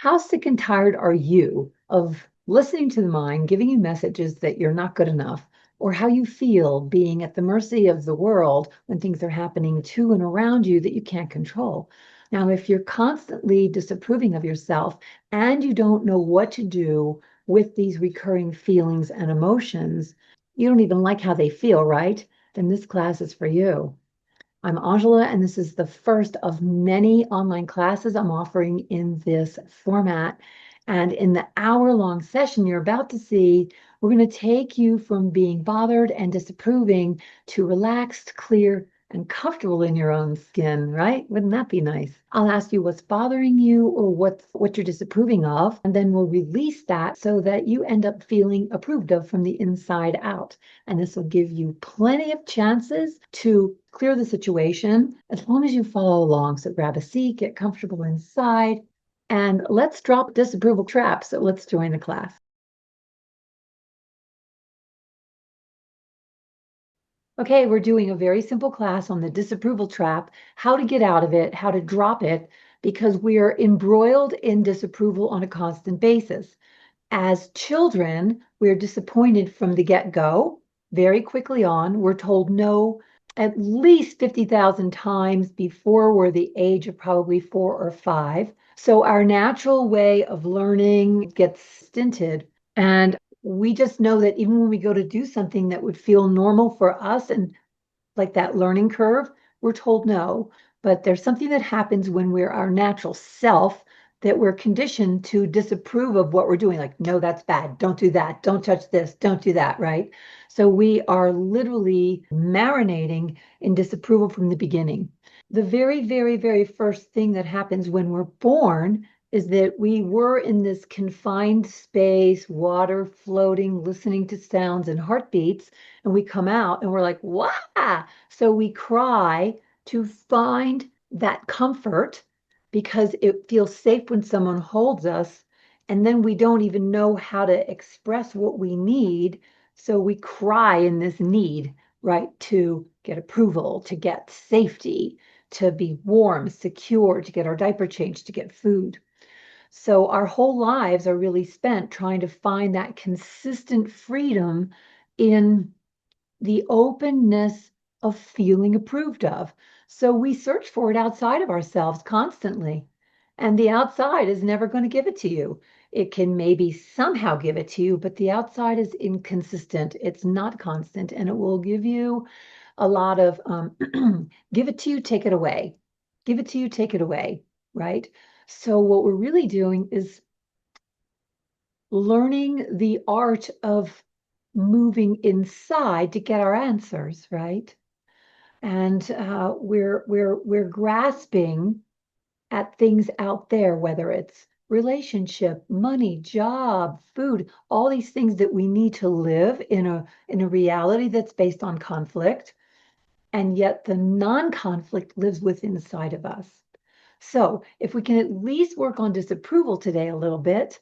How sick and tired are you of listening to the mind, giving you messages that you're not good enough, or how you feel being at the mercy of the world when things are happening to and around you that you can't control? Now, if you're constantly disapproving of yourself and you don't know what to do with these recurring feelings and emotions, you don't even like how they feel, right? Then this class is for you. I'm Angela, and this is the first of many online classes I'm offering in this format. And in the hour-long session you're about to see, we're going to take you from being bothered and disapproving to relaxed, clear, and comfortable in your own skin, right? Wouldn't that be nice? I'll ask you what's bothering you or what you're disapproving of, and then we'll release that so that you end up feeling approved of from the inside out. And this will give you plenty of chances to clear the situation as long as you follow along. So grab a seat, get comfortable inside, and let's drop disapproval trap. So let's join the class. Okay, we're doing a very simple class on the disapproval trap, how to get out of it, how to drop it, because we are embroiled in disapproval on a constant basis. As children, we're disappointed from the get-go. Very quickly on, we're told no at least 50,000 times before we're the age of probably 4 or 5. So our natural way of learning gets stinted. And we just know that even when we go to do something that would feel normal for us and like that learning curve, we're told no. But there's something that happens when we're our natural self that we're conditioned to disapprove of what we're doing. Like, no, that's bad. Don't do that. Don't touch this. Don't do that. Right. So we are literally marinating in disapproval from the beginning. The very, very, very first thing that happens when we're born is that we were in this confined space, water floating, listening to sounds and heartbeats, and we come out and we're like, wow. So we cry to find that comfort because it feels safe when someone holds us. And then we don't even know how to express what we need. So we cry in this need, right, to get approval, to get safety, to be warm, secure, to get our diaper changed, to get food. So our whole lives are really spent trying to find that consistent freedom in the openness of feeling approved of. So we search for it outside of ourselves constantly. And the outside is never going to give it to you. It can maybe somehow give it to you, but the outside is inconsistent. It's not constant, and it will give you a lot of give it to you, take it away. Give it to you, take it away, right? So what we're really doing is learning the art of moving inside to get our answers, right? And we're grasping at things out there, whether it's relationship, money, job, food, all these things that we need to live in a reality that's based on conflict. And yet the non-conflict lives within inside of us. So if we can at least work on disapproval today a little bit,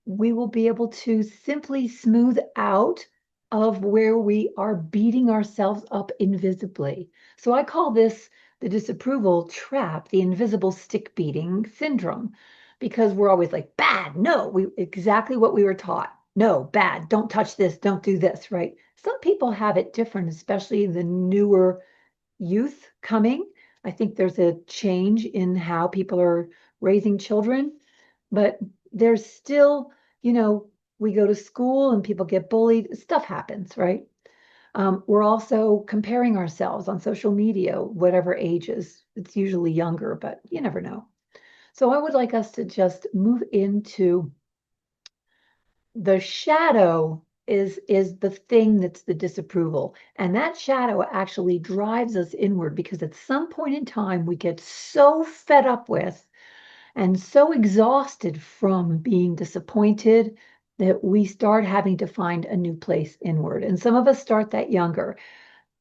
we will be able to simply smooth out of where we are beating ourselves up invisibly. So I call this the disapproval trap, the invisible stick beating syndrome, because we're always like, bad, no, exactly what we were taught. No, bad, don't touch this, don't do this, right? Some people have it different, especially the newer youth coming. I think there's a change in how people are raising children, but there's still, we go to school and people get bullied, stuff happens, right? We're also comparing ourselves on social media, whatever ages. It's usually younger, but you never know. So I would like us to just move into the shadow is the thing that's the disapproval. And that shadow actually drives us inward because at some point in time we get so fed up with and so exhausted from being disappointed that we start having to find a new place inward. And some of us start that younger.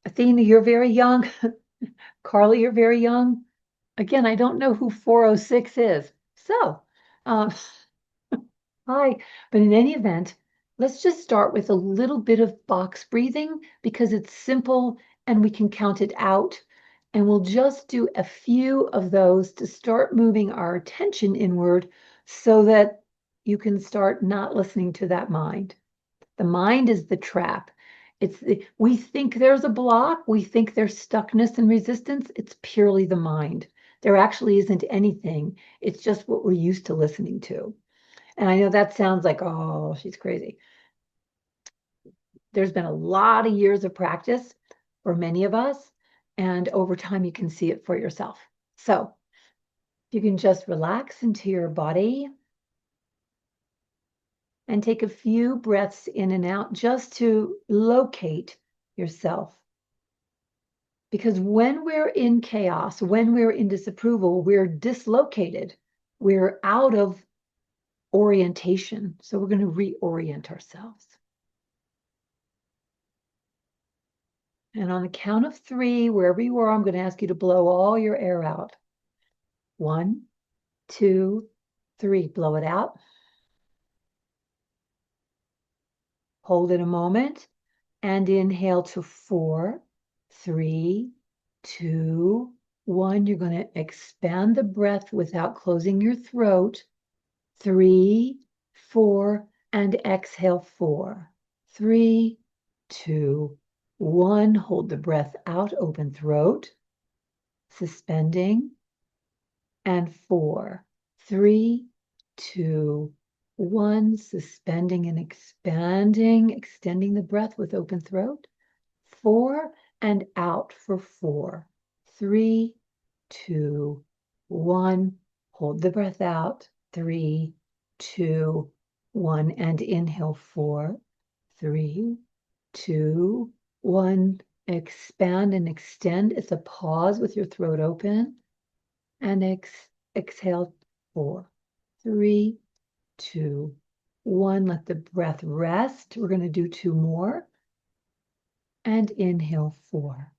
Athena, you're very young. Carly, you're very young. Again, I don't know who 406 is. So, um, hi, but in any event, let's just start with a little bit of box breathing because it's simple and we can count it out. And we'll just do a few of those to start moving our attention inward so that you can start not listening to that mind. The mind is the trap. We think there's a block, we think there's stuckness and resistance. It's purely the mind. There actually isn't anything. It's just what we're used to listening to. And I know that sounds like, oh, she's crazy. There's been a lot of years of practice for many of us, and over time you can see it for yourself. So you can just relax into your body and take a few breaths in and out just to locate yourself. Because when we're in chaos, when we're in disapproval, we're dislocated. We're out of orientation. So we're going to reorient ourselves. And on the count of 3, wherever you are, I'm going to ask you to blow all your air out. 1, 2, 3. Blow it out. Hold it a moment and inhale to 4, 3, 2, 1. You're going to expand the breath without closing your throat. 3, 4, and exhale 4. 3, 2, 1. Hold the breath out, open throat, suspending, and 4, 3, 2, 1. Suspending and expanding, extending the breath with open throat. 4, and out for 4, 3, 2, 1. Hold the breath out. 3, 2, 1, and inhale 4, 3, 2, 1. Expand and extend. It's a pause with your throat open. And exhale 4, 3, 2, 1. Let the breath rest. We're going to do 2 more. And inhale 4.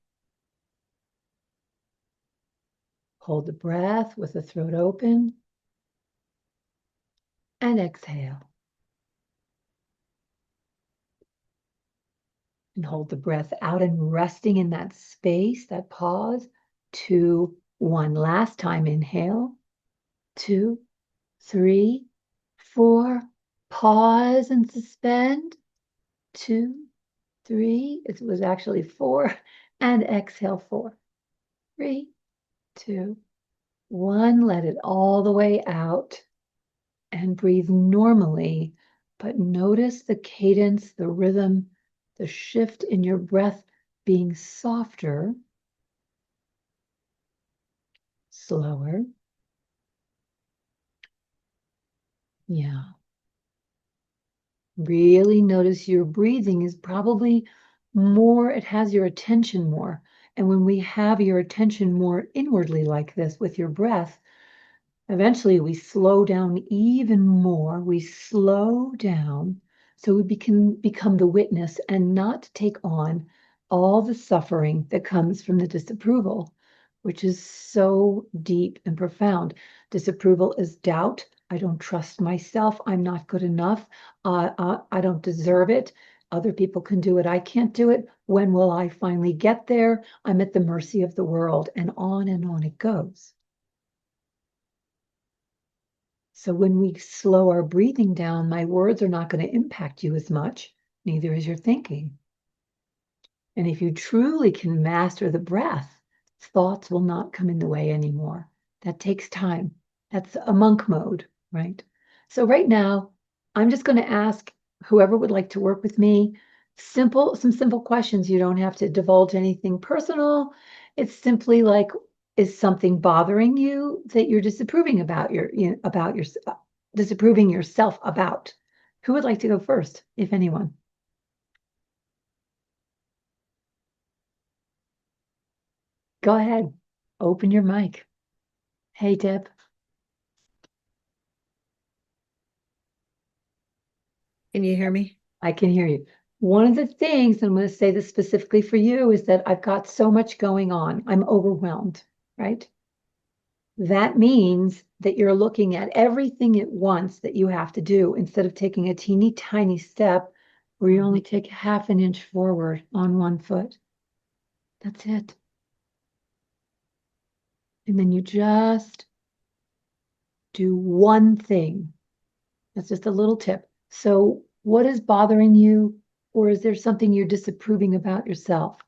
Hold the breath with the throat open. And exhale. And hold the breath out and resting in that space, that pause. 2, 1. Last time, inhale. 2, 3, 4. Pause and suspend. 2, 3. It was actually 4. And exhale 4, 3, 2, 1. Let it all the way out. And breathe normally, but notice the cadence, the rhythm, the shift in your breath being softer, slower. Yeah. Really notice your breathing is probably more, it has your attention more. And when we have your attention more inwardly like this with your breath, eventually we slow down even more. We slow down so we can become the witness and not take on all the suffering that comes from the disapproval, which is so deep and profound. Disapproval is doubt. I don't trust myself. I'm not good enough. I don't deserve it. Other people can do it. I can't do it. When will I finally get there? I'm at the mercy of the world, and on it goes. So when we slow our breathing down, my words are not going to impact you as much, neither is your thinking. And if you truly can master the breath, thoughts will not come in the way anymore. That takes time. That's a monk mode, right? So right now, I'm just going to ask whoever would like to work with me some simple questions. You don't have to divulge anything personal. It's simply like, is something bothering you that you're disapproving about disapproving yourself about? Who would like to go first, if anyone? Go ahead. Open your mic. Hey, Deb. Can you hear me? I can hear you. One of the things, I'm going to say this specifically for you, is that I've got so much going on. I'm overwhelmed, right? That means that you're looking at everything at once that you have to do instead of taking a teeny tiny step where you only take half an inch forward on one foot. That's it. And then you just Do one thing. That's just a little tip. So, what is bothering you, or is there something you're disapproving about yourself?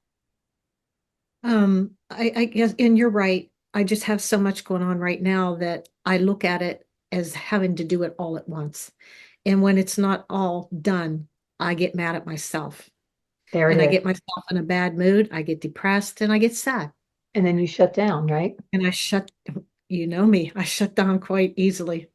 I guess, and you're right. I just have so much going on right now that I look at it as having to do it all at once. And when it's not all done, I get mad at myself There it and I is. get myself in a bad mood. I get depressed and I get sad. And then you shut down, right? And you know me, I shut down quite easily.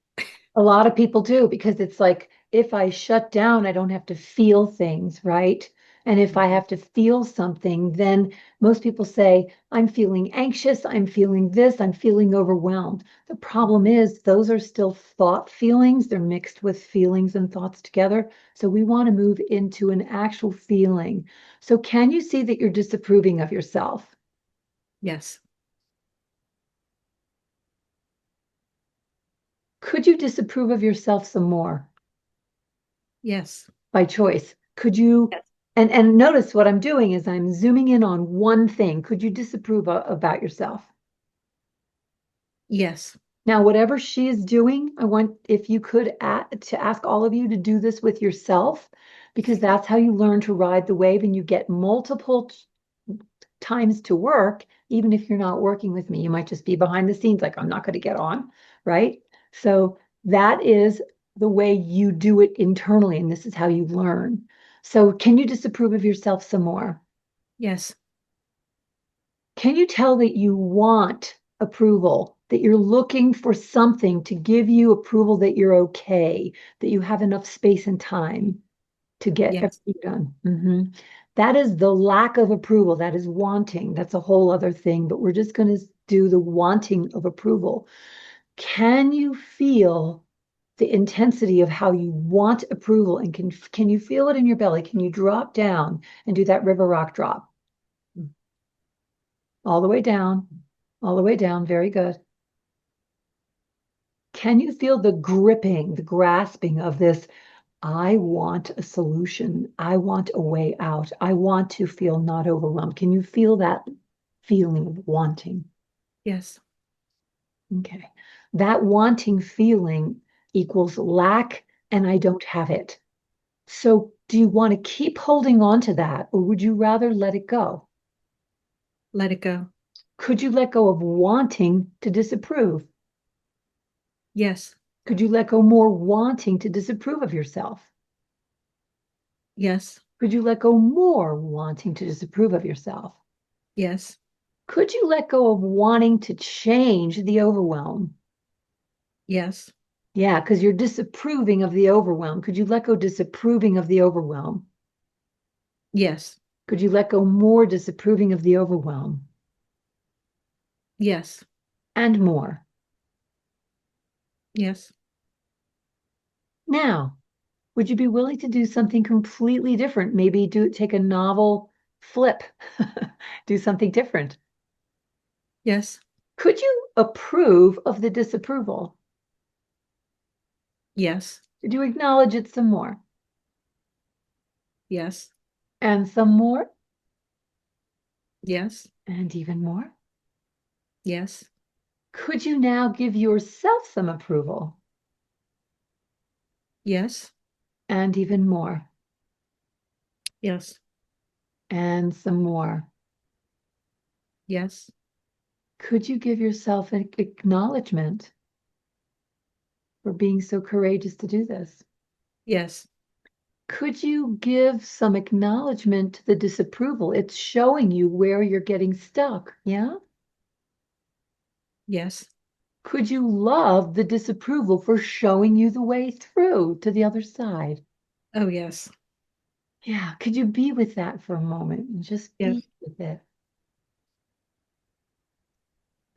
A lot of people do because it's like if I shut down, I don't have to feel things, right? And if I Mhm. have to feel something, then most people say, I'm feeling anxious, I'm feeling this, I'm feeling overwhelmed. The problem is, those are still thought feelings. They're mixed with feelings and thoughts together. So we want to move into an actual feeling. So, can you see that you're disapproving of yourself? Yes, Could you disapprove of yourself some more? yes, By choice. Could you, yes, and notice what I'm doing is I'm zooming in on one thing. Could you disapprove about yourself? yes, Now, whatever she is doing, I want if you could to ask all of you to do this with yourself, because that's how you learn to ride the wave and you get multiple times to work, even if you're not working with me. You might just be behind the scenes, like, I'm not going to get on, right? So that is the way you do it internally, and this is how you learn. So, can you disapprove of yourself some more? yes, Can you tell that you want approval, that you're looking for something to give you approval that you're okay, that you have enough space and time to get yes, everything done? That is the lack of approval. That is wanting. That's a whole other thing, but we're just going to do the wanting of approval. Can you feel the intensity of how you want approval? And can you feel it in your belly? Can you drop down and do that river rock drop? All the way down, all the way down. Very good. Can you feel the gripping, the grasping of this? I want a solution. I want a way out. I want to feel not overwhelmed. Can you feel that feeling of wanting? yes, Okay. That wanting feeling equals lack, and I don't have it. So, do you want to keep holding on to that, or would you rather let it go? let it go. Could you let go of wanting to disapprove? Yes, Could you let go more wanting to disapprove of yourself? yes, Could you let go more wanting to disapprove of yourself? yes, Could you let go of wanting to change the overwhelm? yes, Yeah, because you're disapproving of the overwhelm. Could you let go disapproving of the overwhelm? yes, Could you let go more disapproving of the overwhelm yes, and more? yes, Now, would you be willing to do something completely different? Maybe take a novel flip, do something different. yes, Could you approve of the disapproval? yes, Could you acknowledge it some more yes, and some more yes, and even more? yes, Could you now give yourself some approval yes, and even more yes, and some more? yes, Could you give yourself an acknowledgement for being so courageous to do this? yes, Could you give some acknowledgement to the disapproval? It's showing you where you're getting stuck. Yeah. yes. Could you love the disapproval for showing you the way through to the other side? Oh, yes, Yeah. Could you be with that for a moment and just yes, be with it?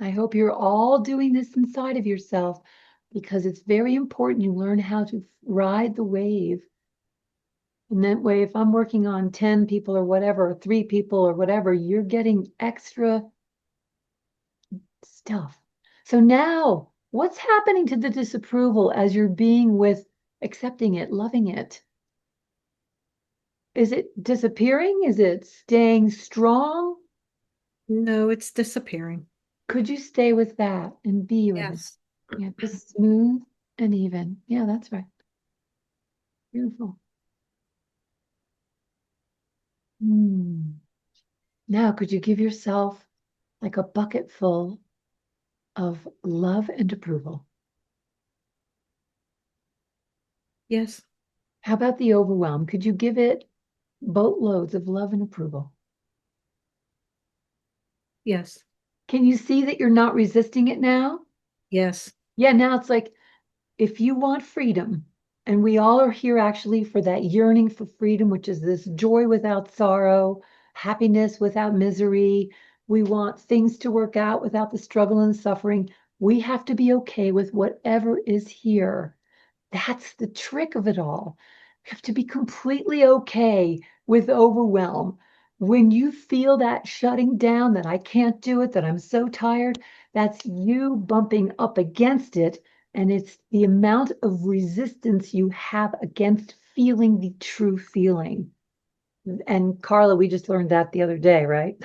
I hope you're all doing this inside of yourself because it's very important you learn how to ride the wave. And that way, if I'm working on 10 people or whatever, or 3 people or whatever, you're getting extra stuff. So now, what's happening to the disapproval as you're being with accepting it, loving it? Is it disappearing? Is it staying strong? no, it's disappearing. Could you stay with that and be with it? Yes, Yeah, just smooth and even. Yeah, that's right. Beautiful. Hmm. Now, could you give yourself like a bucket full of love and approval? Yes, How about the overwhelm? Could you give it boatloads of love and approval? yes, Can you see that you're not resisting it now? yes, Yeah, now it's like if you want freedom, and we all are here actually for that yearning for freedom, which is this joy without sorrow, happiness without misery. We want things to work out without the struggle and suffering. We have to be okay with whatever is here. That's the trick of it all. You have to be completely okay with overwhelm. When you feel that shutting down, that I can't do it, that I'm so tired, that's you bumping up against it. And it's the amount of resistance you have against feeling the true feeling. And Carla, we just learned that the other day, right?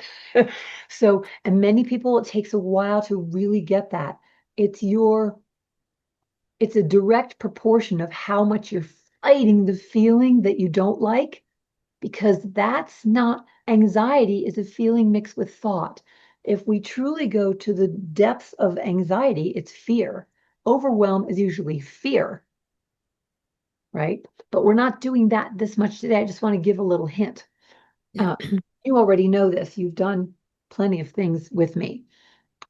So, and many people, it takes a while to really get that. It's your it's a direct proportion of how much you're fighting the feeling that you don't like, because that's not anxiety is a feeling mixed with thought. If we truly go to the depths of anxiety, it's fear. Overwhelm is usually fear, right? But we're not doing that this much today. I just want to give a little hint. yeah. Uh, you already know this. You've done plenty of things with me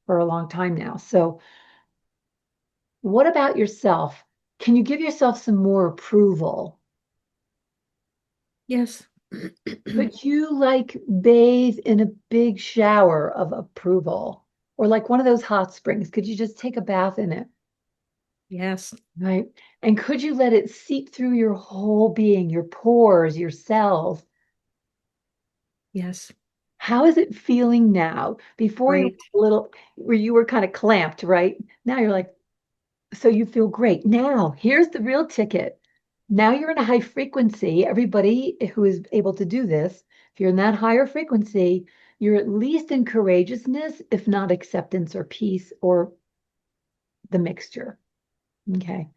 for a long time now. So, what about yourself? Can you give yourself some more approval? Yes. Could you like bathe in a big shower of approval or like one of those hot springs? Could you just take a bath in it? Yes. Right. And could you let it seep through your whole being, your pores, your cells? Yes. How is it feeling now? Before you Great. were a little, where you were kind of clamped, right? Now you're like, so you feel great. Now, here's the real ticket. Now you're in a high frequency. Everybody who is able to do this, if you're in that higher frequency, you're at least in courageousness, if not acceptance or peace or the mixture. Okay.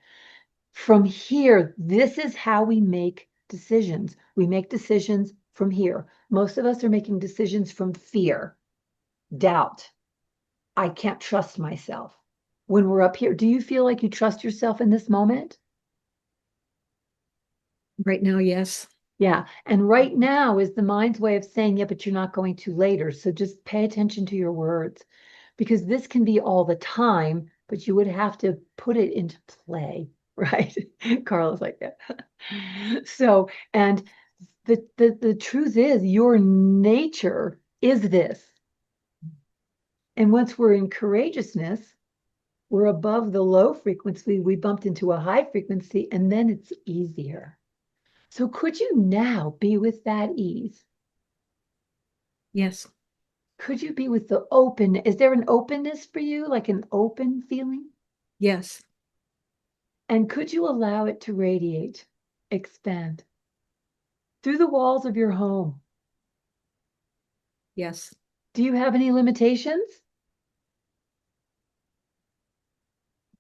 From here, this is how we make decisions. We make decisions from here. Most of us are making decisions from fear, doubt. I can't trust myself. When we're up here, do you feel like you trust yourself in this moment? Right now, yes. Yeah. And right now is the mind's way of saying, yeah, but you're not going to later. So just pay attention to your words because this can be all the time, but you would have to put it into play, right? Carla's like, yeah. So, and the truth is your nature is this. And once we're in courageousness, we're above the low frequency, we bumped into a high frequency, and then it's easier. So could you now be with that ease? Yes. Could you be with the open? Is there an openness for you, like an open feeling? Yes. And could you allow it to radiate, expand through the walls of your home? Yes. Do you have any limitations?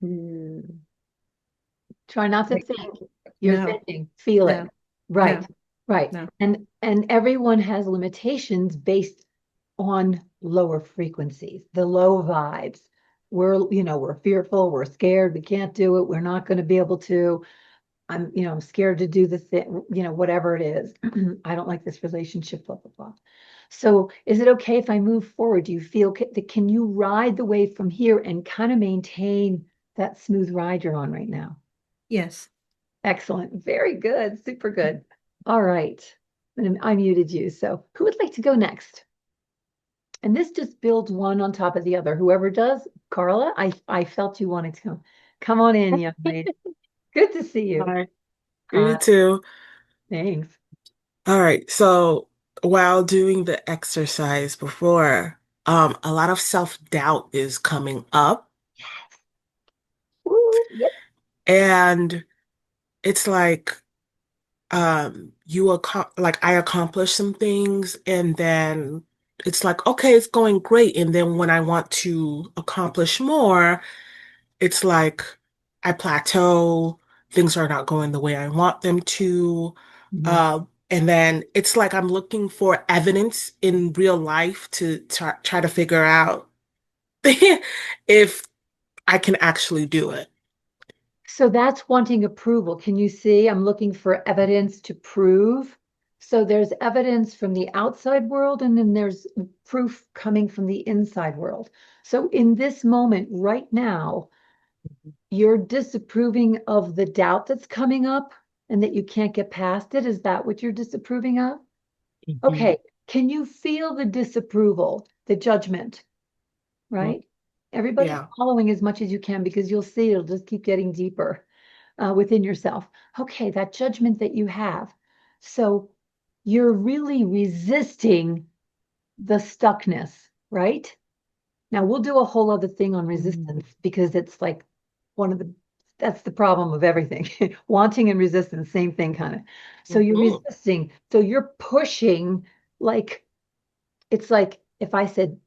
Mm, Try not to right. think. You're No, thinking, feel no, it. Right, no, right. no. And everyone has limitations based on lower frequencies, the low vibes. We're fearful, we're scared, we can't do it, we're not going to be able to. I'm scared to do the thing, whatever it is. I don't like this relationship, blah, blah, blah. So is it okay if I move forward? Do you feel that can you ride the wave from here and kind of maintain that smooth ride you're on right now? Yes. Excellent. Very good. Super good. All right. And I muted you. So who would like to go next? And this just builds one on top of the other. Whoever does, Carla, I felt you wanted to come. Come on in, young lady. Good to see you. Hi, you Hi. too. Thanks. All right. So while doing the exercise before, a lot of self-doubt is coming up, Woo, yep. and it's like like I accomplished some things, and then it's like, okay, it's going great. And then when I want to accomplish more, it's like I plateau, things are not going the way I want them to. Mhm. Uh, and then it's like I'm looking for evidence in real life to try to figure out if I can actually do it. So that's wanting approval. Can you see? I'm looking for evidence to prove. So there's evidence from the outside world, and then there's proof coming from the inside world. So in this moment, right now, you're disapproving of the doubt that's coming up and that you can't get past it. Is that what you're disapproving of? Mhm. Okay. Can you feel the disapproval, the judgment, right? Everybody Yeah. following as much as you can because you'll see it'll just keep getting deeper within yourself. Okay, that judgment that you have. So you're really resisting the stuckness, right? Now we'll do a whole other thing on resistance because it's like one of the that's the problem of everything. Wanting and resistance, same thing kind of. So you're Mhm. resisting. So you're pushing like it's like if I said,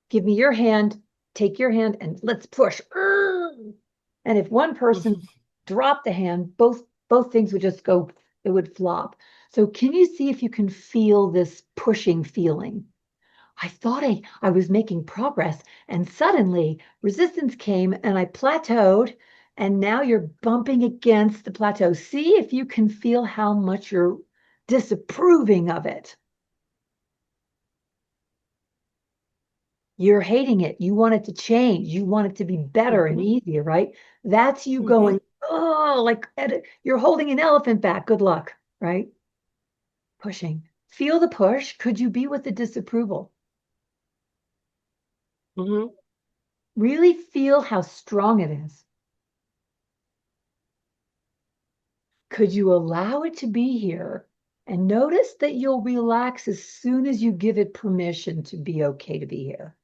give me your hand, take your hand, and let's push. And if one person Mhm. dropped the hand, both things would just go, it would flop. So can you see if you can feel this pushing feeling? I thought I was making progress, and suddenly resistance came and I plateaued, and now you're bumping against the plateau. See if you can feel how much you're disapproving of it. You're hating it. You want it to change. You want it to be better and Mhm. easier, right? That's you Mhm. going, oh, like you're holding an elephant back. Good luck, right? Pushing. Feel the push. Could you be with the disapproval? Mhm. Really feel how strong it is. Could you allow it to be here? And notice that you'll relax as soon as you give it permission to be okay to be here.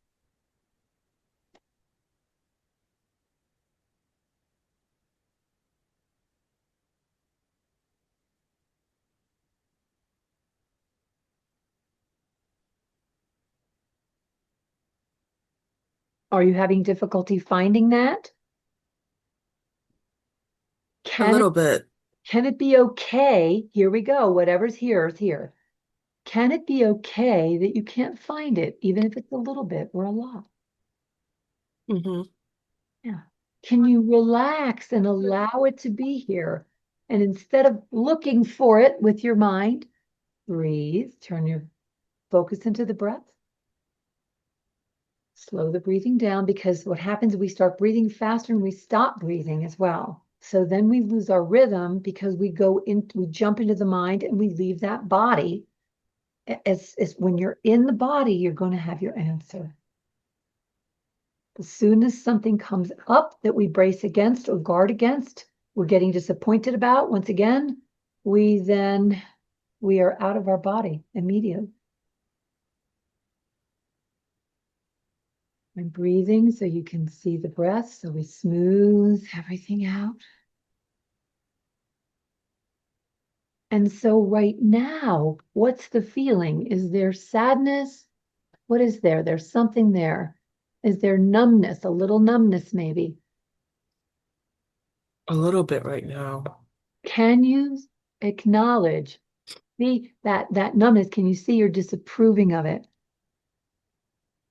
Are you having difficulty finding that? A Can little bit. Can it be okay? Here we go. Whatever's here is here. Can it be okay that you can't find it, even if it's a little bit or a lot? Mhm. Yeah. Can you relax and allow it to be here? And instead of looking for it with your mind, breathe, turn your focus into the breath. Slow the breathing down because what happens is we start breathing faster and we stop breathing as well. So then we lose our rhythm because we jump into the mind and we leave that body. As when you're in the body, you're going to have your answer. As soon as something comes up that we brace against or guard against, we're getting disappointed about, once again, we are out of our body immediately. I'm breathing so you can see the breath. So we smooth everything out. And so right now, what's the feeling? Is there sadness? What is there? There's something there. Is there numbness, a little numbness maybe? A little bit right now. Can you acknowledge that numbness? Can you see you're disapproving of it?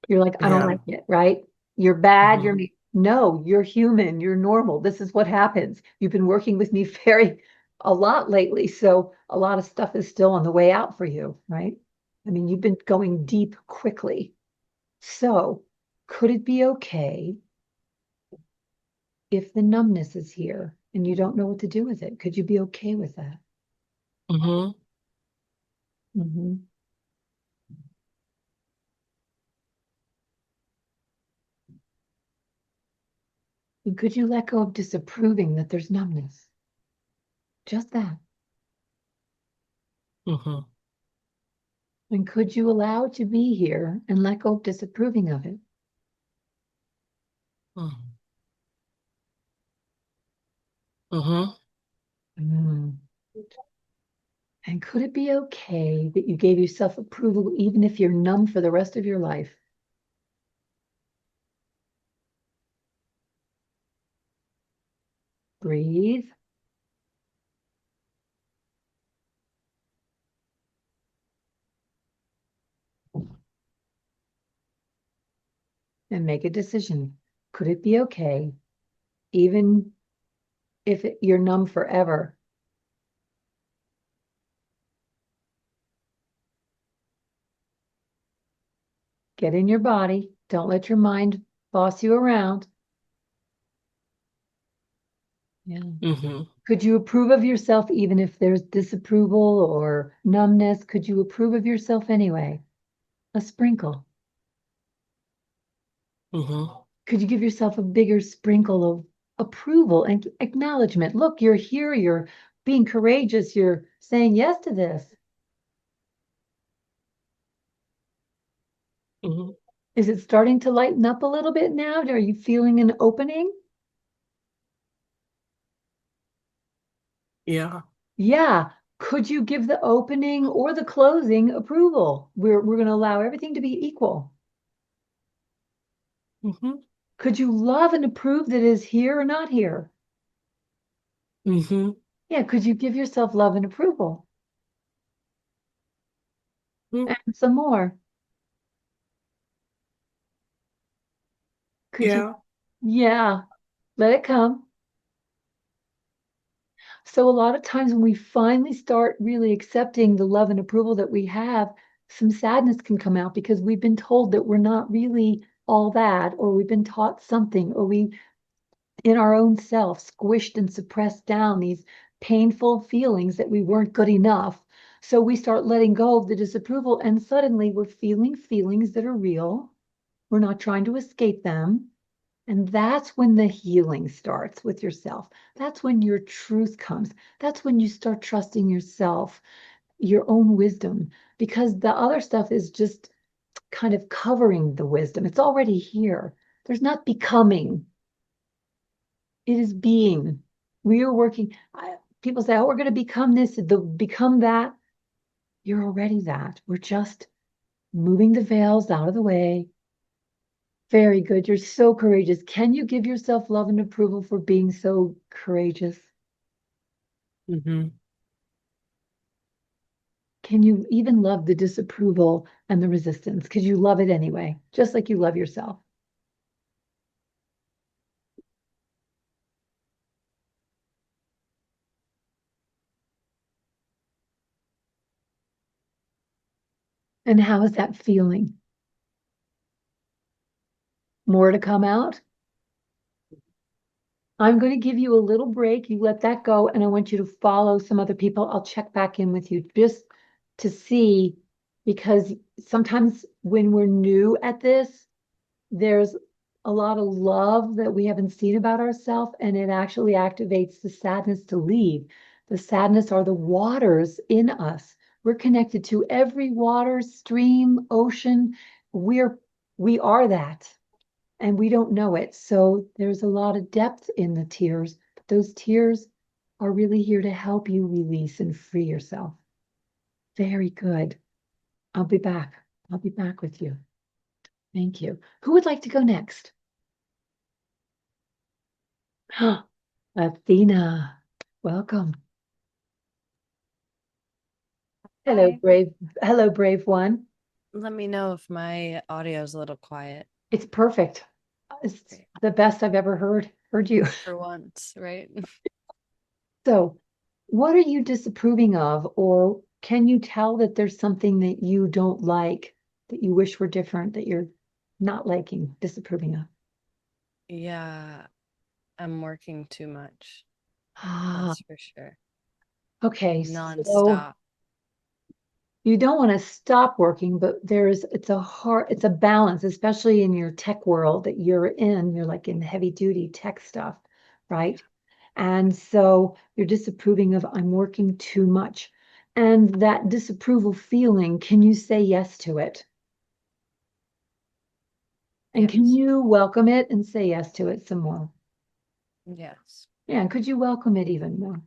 You're like, I don't Yeah. like it, right? You're bad. Mhm. No, you're human. You're normal. This is what happens. You've been working with me very a lot lately. So a lot of stuff is still on the way out for you, right? I mean, you've been going deep quickly. So could it be okay if the numbness is here and you don't know what to do with it? Could you be okay with that? Mhm. Mhm. And could you let go of disapproving that there's numbness? Just that. Mhm. And could you allow it to be here and let go of disapproving of it? Mhm. Mhm. Mm. And could it be okay that you gave yourself approval even if you're numb for the rest of your life? Breathe. And make a decision. Could it be okay, even if you're numb forever? Get in your body. Don't let your mind boss you around. Yeah. Mm-hmm. Could you approve of yourself even if there's disapproval or numbness? Could you approve of yourself anyway? A sprinkle. Mm-hmm. Could you give yourself a bigger sprinkle of approval and acknowledgement? Look, you're here, you're being courageous, you're saying yes to this. Mm-hmm. Is it starting to lighten up a little bit now? Are you feeling an opening? Yeah. Yeah. Could you give the opening or the closing approval? We're going to allow everything to be equal. Mm-hmm. Could you love and approve that is here or not here? Mm-hmm. Yeah. Could you give yourself love and approval? Mm-hmm. And some more. Could you? Yeah. Yeah. Let it come. So a lot of times when we finally start really accepting the love and approval that we have, some sadness can come out because we've been told that we're not really all that, or we've been taught something, or we, in our own self, squished and suppressed down these painful feelings that we weren't good enough. So we start letting go of the disapproval, and suddenly we're feeling feelings that are real. We're not trying to escape them. And that's when the healing starts with yourself. That's when your truth comes. That's when you start trusting yourself, your own wisdom, because the other stuff is just kind of covering the wisdom. It's already here. There's not becoming, it is being. We are working. People say, oh, we're going to become this, become that. You're already that. We're just moving the veils out of the way. Very good. You're so courageous. Can you give yourself love and approval for being so courageous? Mm-hmm. Can you even love the disapproval and the resistance? Because you love it anyway, just like you love yourself. And how is that feeling? More to come out? I'm going to give you a little break. You let that go, and I want you to follow some other people. I'll check back in with you just to see, because sometimes when we're new at this, there's a lot of love that we haven't seen about ourselves, and it actually activates the sadness to leave. The sadness are the waters in us. We're connected to every water, stream, ocean. We are that, and we don't know it. So there's a lot of depth in the tears, but those tears are really here to help you release and free yourself. Very good. I'll be back. I'll be back with you. Thank you. Who would like to go next? Athena, welcome. Hello, Hi. brave. Hello, brave one. Let me know if my audio is a little quiet It's perfect. It's Great. the best I've ever heard you. For once, right? So, what are you disapproving of, or can you tell that there's something that you don't like, that you wish were different, that you're not liking, disapproving of? Yeah, I'm working too much. Ah, That's for sure. okay. So Nonstop. you don't want to stop working, but it's a balance, especially in your tech world that you're in. You're like in heavy duty tech stuff, right? And so you're disapproving of I'm working too much. And that disapproval feeling, can you say yes to it? And can Yes. you welcome it and say yes to it some more? Yes. Yeah, could you welcome it even more?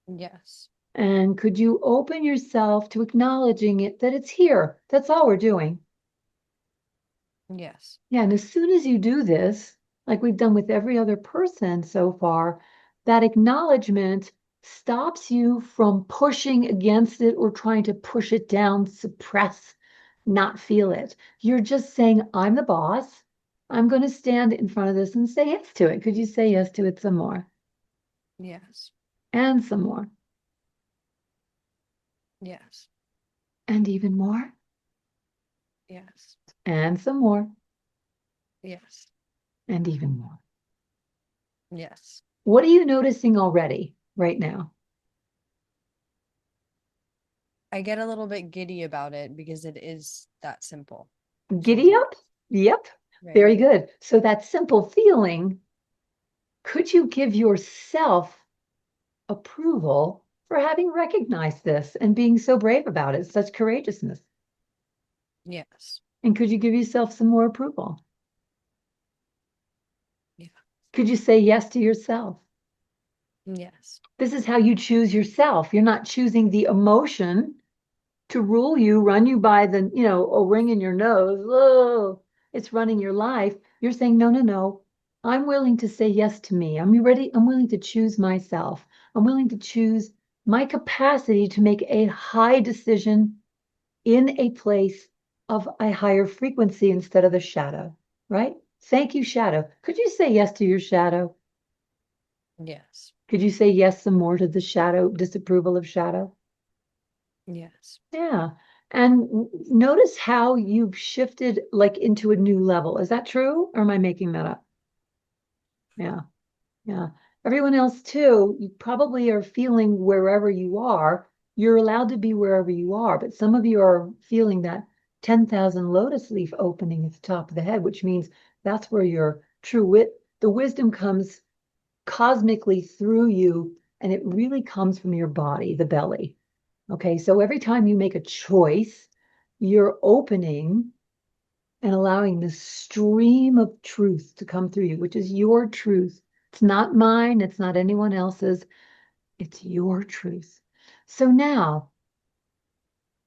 Yes. And could you open yourself to acknowledging it that it's here? That's all we're doing. Yes. Yeah, and as soon as you do this, like we've done with every other person so far, that acknowledgement stops you from pushing against it or trying to push it down, suppress, not feel it. You're just saying, I'm the boss. I'm going to stand in front of this and say yes to it. Could you say yes to it some more? Yes. And some more. Yes. And even more. Yes. And some more. Yes. And even more. Yes. What are you noticing already right now? I get a little bit giddy about it because it is that simple. Giddy up? Yep. Right. Very good. So that simple feeling, could you give yourself approval for having recognized this and being so brave about it, such courageousness? Yes. And could you give yourself some more approval? Yeah. Could you say yes to yourself? Yes. This is how you choose yourself. You're not choosing the emotion to rule you, run you by the, a ring in your nose. Oh, it's running your life. You're saying, no, no, no. I'm willing to say yes to me. I'm willing to choose myself. I'm willing to choose my capacity to make a high decision in a place of a higher frequency instead of the shadow, right? Thank you, shadow. Could you say yes to your shadow? Yes. Could you say yes some more to the shadow, disapproval of shadow? Yes. Yeah. And notice how you've shifted like into a new level. Is that true? Or am I making that up? Yeah. Yeah. Everyone else too, you probably are feeling wherever you are. You're allowed to be wherever you are, but some of you are feeling that 10,000 lotus leaf opening at the top of the head, which means that's where your true the wisdom comes cosmically through you, and it really comes from your body, the belly. Okay, so every time you make a choice, you're opening and allowing the stream of truth to come through you, which is your truth. It's not mine, it's not anyone else's, it's your truth. So now,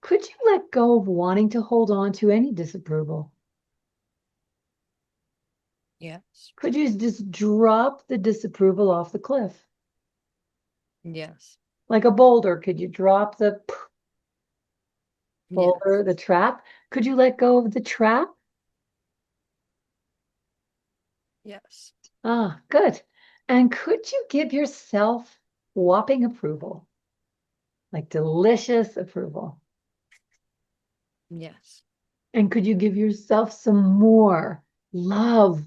could you let go of wanting to hold on to any disapproval? Yes. Could you just drop the disapproval off the cliff? Yes. Like a boulder, could you drop the Yes. boulder, the trap? Could you let go of the trap? Yes. Ah, good. And could you give yourself whopping approval, like delicious approval? Yes. And could you give yourself some more love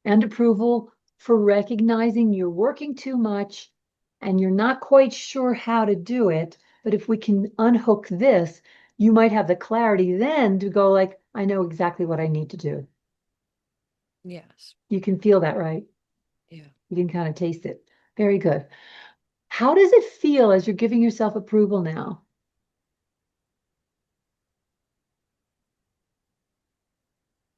and approval for recognizing you're working too much and you're not quite sure how to do it? But if we can unhook this, you might have the clarity then to go like, I know exactly what I need to do. Yes. You can feel that, right? Yeah. You can kind of taste it. Very good. How does it feel as you're giving yourself approval now?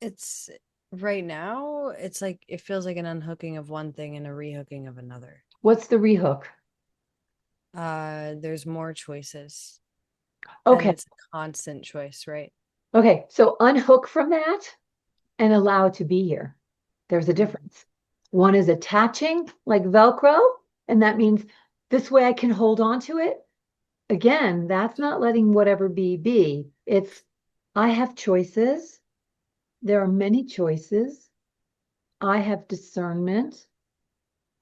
It's right now, it's like it feels like an unhooking of one thing and a rehooking of another. What's the rehook? There's more choices and Okay. it's a constant choice, right? Okay. So unhook from that and allow it to be here. There's a difference. One is attaching like Velcro, and that means this way I can hold on to it. Again, that's not letting whatever be. It's I have choices. There are many choices. I have discernment.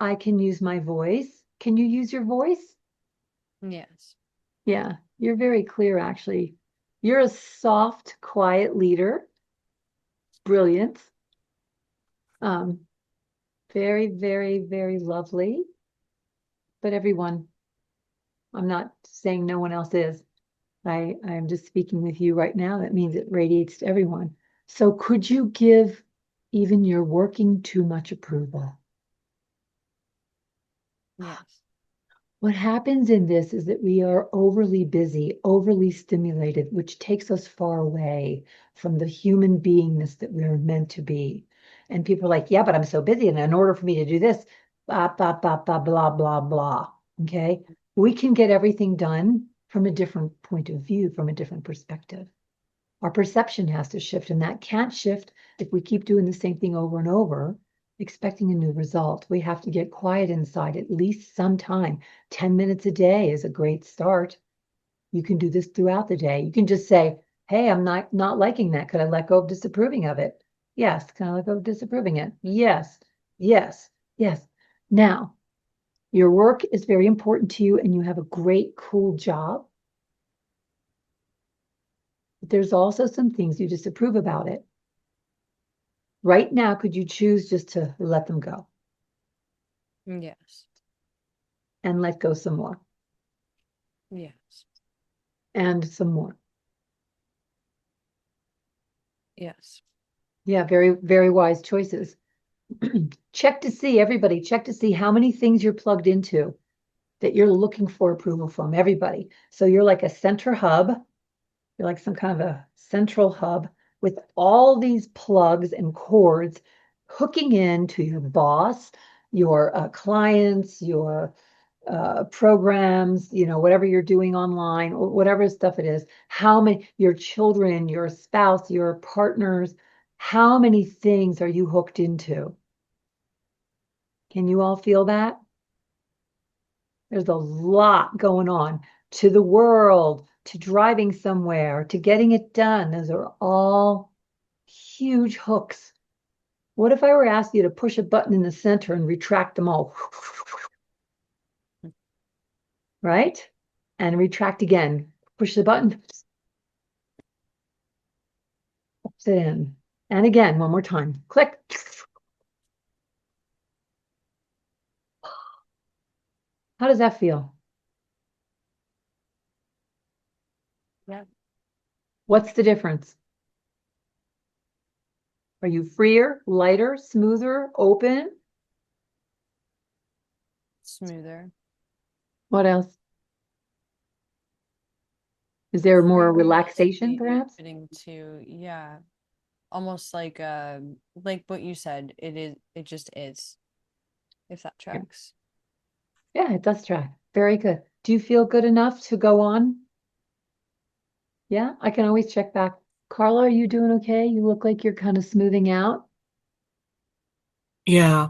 I can use my voice. Can you use your voice? Yes. Yeah, you're very clear, actually. You're a soft, quiet leader. Brilliant. Um, very, very, very lovely. But everyone, I'm not saying no one else is. I'm just speaking with you right now. That means it radiates to everyone. So could you give even your working too much approval? Yes. What happens in this is that we are overly busy, overly stimulated, which takes us far away from the human beingness that we're meant to be. And people are like, yeah, but I'm so busy. And in order for me to do this, blah, blah, blah, blah, blah, blah, blah. Okay. We can get everything done from a different point of view, from a different perspective. Our perception has to shift, and that can't shift if we keep doing the same thing over and over. expecting a new result. We have to get quiet inside at least some time. 10 minutes a day is a great start. You can do this throughout the day. You can just say, hey, I'm not liking that. Could I let go of disapproving of it? Yes. Can I let go of disapproving it? Yes. Yes. Yes. Now, your work is very important to you and you have a great, cool job. But there's also some things you disapprove about it. Right now, could you choose just to let them go Yes. and let go some more Yes. and some more? Yes. Yeah, very, very wise choices. Check to see, everybody, check to see how many things you're plugged into that you're looking for approval from, everybody. So you're like a center hub. You're like some kind of a central hub with all these plugs and cords hooking in to your boss, your clients, your programs, whatever you're doing online or whatever stuff it is. How many, your children, your spouse, your partners, how many things are you hooked into? Can you all feel that? There's a lot going on, to the world, to driving somewhere, to getting it done. Those are all huge hooks. What if I were asked you to push a button in the center and retract them all? Right? And retract again. Push the button, push it in. And again, one more time. Click. How does that feel? Yeah. What's the difference? Are you freer, lighter, smoother, open? Smoother. What else? Is there more Freer, relaxation, easy perhaps? fitting to, yeah. Almost like what you said, it just is, if that Yeah. tracks. Yeah, it does track. Very good. Do you feel good enough to go on? Yeah, I can always check back. Carla, are you doing okay? You look like you're kind of smoothing out. Yeah.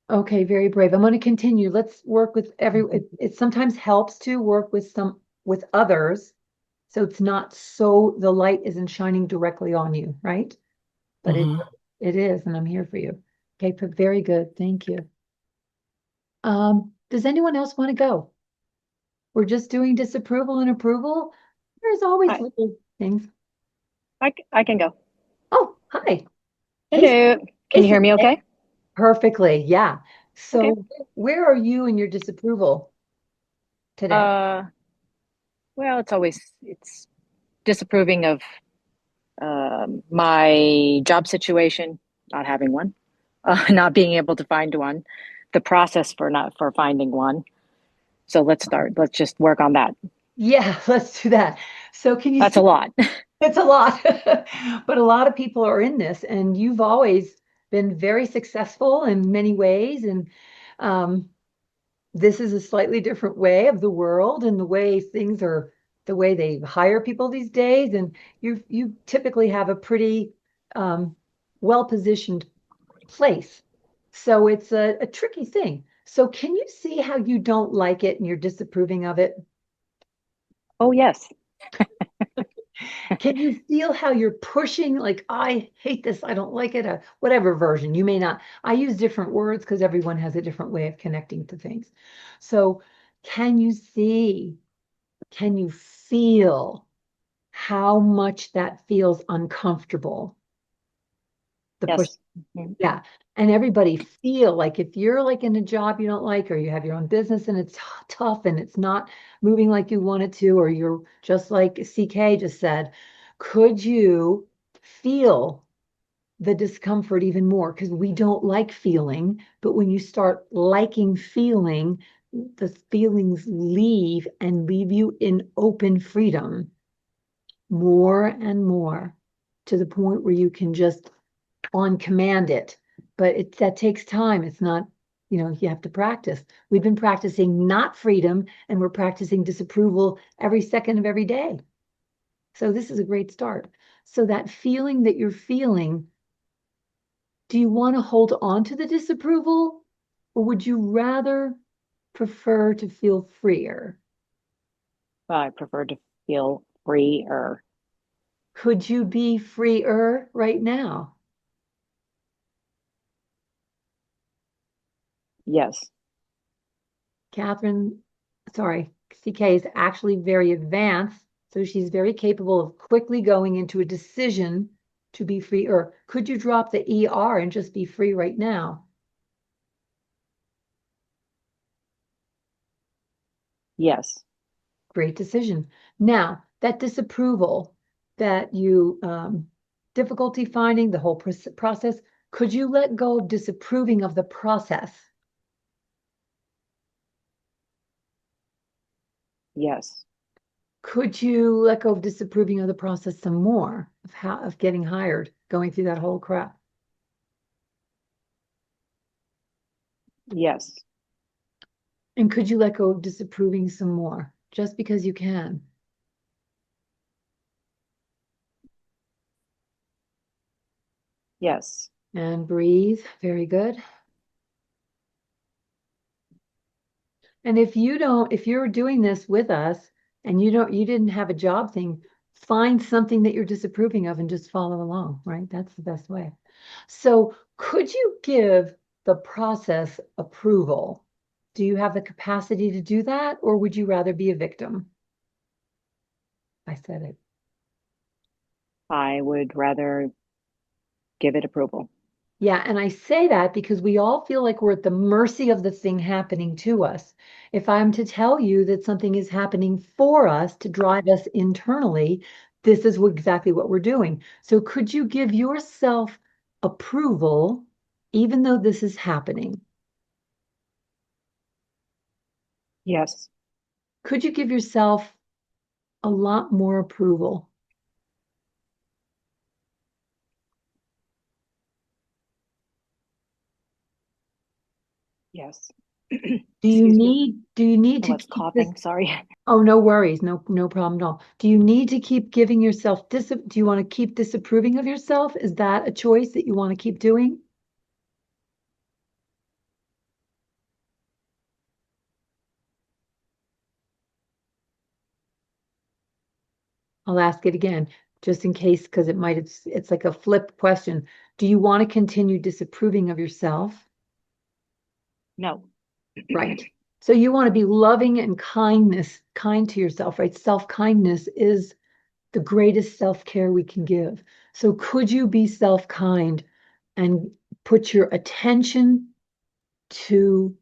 Okay, very brave. I'm going to continue. Let's work with it sometimes helps to work with others. So it's not so the light isn't shining directly on you, right? But Hmm. it is, and I'm here for you. Okay, but very good. Thank you. Does anyone else want to go? We're just doing disapproval and approval. There's always I, little things. I can go. Oh, hi. Hey, Hello. hey, Can you hear me okay? perfectly. Yeah. Okay. So where are you in your disapproval today? Uh, well, it's disapproving of my job situation, not having one, not being able to find one, the process for finding one. So let's start. Let's just work on that. Yeah, let's do that. So can you That's see a lot. it's a lot, but a lot of people are in this, and you've always been very successful in many ways. And um, this is a slightly different way of the world and the way things are, the way they hire people these days. And you typically have a pretty well-positioned place. So it's a tricky thing. So can you see how you don't like it and you're disapproving of it? Oh, yes. Can you feel how you're pushing, like, I hate this, I don't like it, whatever version you may not. I use different words because everyone has a different way of connecting to things. So can you see, can you feel how much that feels uncomfortable? The push, Yes. Mhm. yeah. And everybody feel like if you're like in a job you don't like, or you have your own business and it's tough and it's not moving like you want it to, or you're just like CK just said, could you feel the discomfort even more? Because we don't like feeling, but when you start liking feeling, the feelings leave and leave you in open freedom more and more to the point where you can just on command it. But that takes time. It's not, you have to practice. We've been practicing not freedom, and we're practicing disapproval every second of every day. So this is a great start. So that feeling that you're feeling, Do you want to hold on to the disapproval, or would you rather prefer to feel freer? I prefer to feel freer. Could you be freer right now? Yes. Catherine, sorry, CK is actually very advanced, so she's very capable of quickly going into a decision to be free. Or could you drop the ER and just be free right now? Yes. Great decision. Now, that disapproval that you difficulty finding the whole process, could you let go of disapproving of the process? Yes. Could you let go of disapproving of the process some more of how of getting hired, going through that whole crap? Yes. And could you let go of disapproving some more just because you can? Yes. And breathe. Very good. And if you're doing this with us and you didn't have a job thing, find something that you're disapproving of and just follow along, right? That's the best way. So could you give the process approval? Do you have the capacity to do that, or would you rather be a victim? I said it. I would rather give it approval. Yeah, and I say that because we all feel like we're at the mercy of the thing happening to us. If I'm to tell you that something is happening for us to drive us internally, this is exactly what we're doing. So could you give yourself approval even though this is happening? Yes. Could you give yourself a lot more approval? Yes. Do you Excuse me. need I to was keep this? coughing. Sorry. Oh, no worries. No problem at all. Do you need to keep giving yourself do you want to keep disapproving of yourself? Is that a choice that you want to keep doing? I'll ask it again, just in case, because it's like a flip question. Do you want to continue disapproving of yourself? No. Right. So you want to be loving and kind to yourself, right? Self-kindness is the greatest self-care we can give. So could you be self-kind and put your attention to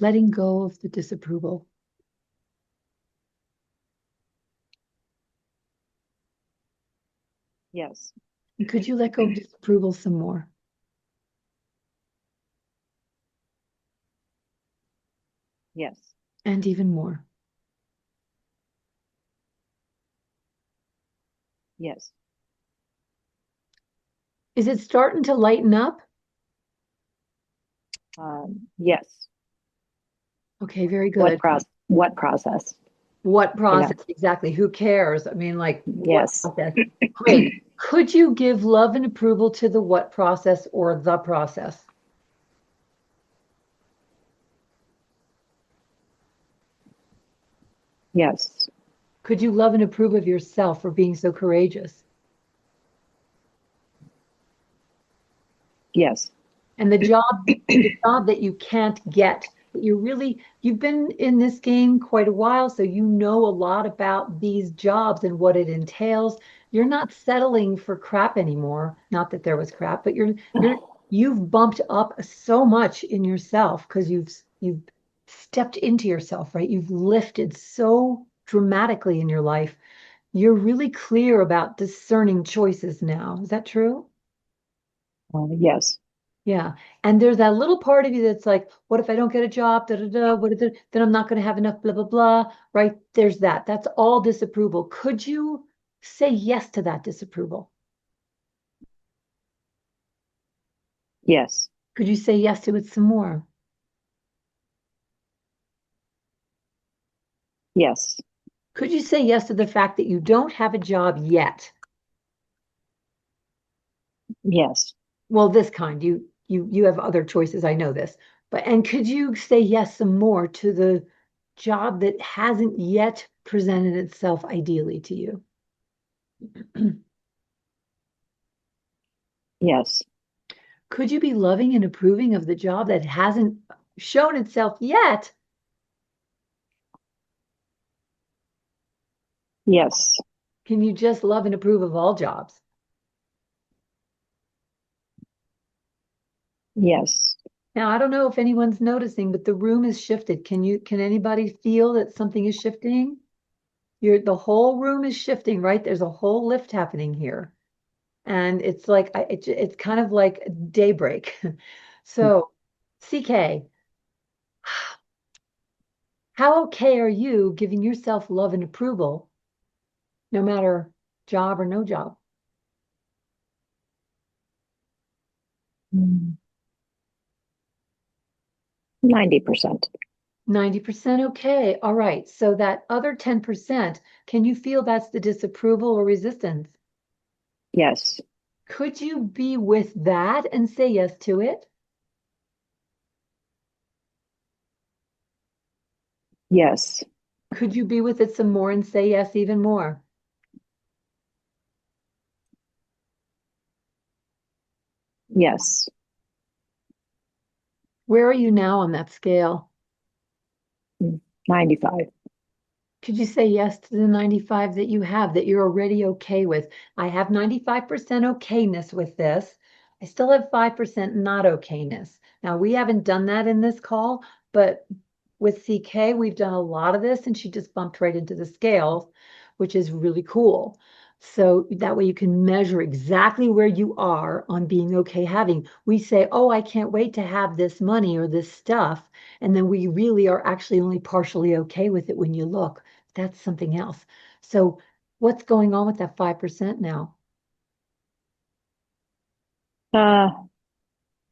letting go of the disapproval? Yes. And could you let go of disapproval some more? Yes. And even more. Yes. Is it starting to lighten up? Yes. Okay, very good. What process? What You know, process exactly? Who cares? I mean, like, what yes. process? Great. Could you give love and approval to the what process or the process? Yes. Could you love and approve of yourself for being so courageous? Yes. And the job that you can't get, that you've been in this game quite a while, so you know a lot about these jobs and what it entails. You're not settling for crap anymore. Not that there was crap, but you've bumped up so much in yourself because you've stepped into yourself, right? You've lifted so dramatically in your life. You're really clear about discerning choices now. Is that true? Yes. Yeah. And there's that little part of you that's like, what if I don't get a job? Da, da, da, then I'm not going to have enough, blah, blah, blah. Right. There's that. That's all disapproval. Could you say yes to that disapproval? Yes. Could you say yes to it some more? Yes. Could you say yes to the fact that you don't have a job yet? Yes. Well, this kind, you have other choices, I know this. But and could you say yes some more to the job that hasn't yet presented itself ideally to you? Yes. Could you be loving and approving of the job that hasn't shown itself yet? Yes. Can you just love and approve of all jobs? Yes. Now, I don't know if anyone's noticing, but the room is shifted. Can anybody feel that something is shifting? The whole room is shifting, right? There's a whole lift happening here. And it's like, it's kind of like daybreak. So, CK, how okay are you giving yourself love and approval, no matter job or no job? 90%. 90% okay. All right. So that other 10%, can you feel that's the disapproval or resistance? Yes. Could you be with that and say yes to it? Yes. Could you be with it some more and say yes even more? Yes. Where are you now on that scale? 95. Could you say yes to the 95 that you have, that you're already okay with? I have 95% okayness with this. I still have 5% not okayness. Now, we haven't done that in this call, but with CK, we've done a lot of this, and she just bumped right into the scales, which is really cool. So that way you can measure exactly where you are on being okay having. We say, oh, I can't wait to have this money or this stuff. And then we really are actually only partially okay with it when you look. That's something else. So what's going on with that 5% now? Uh,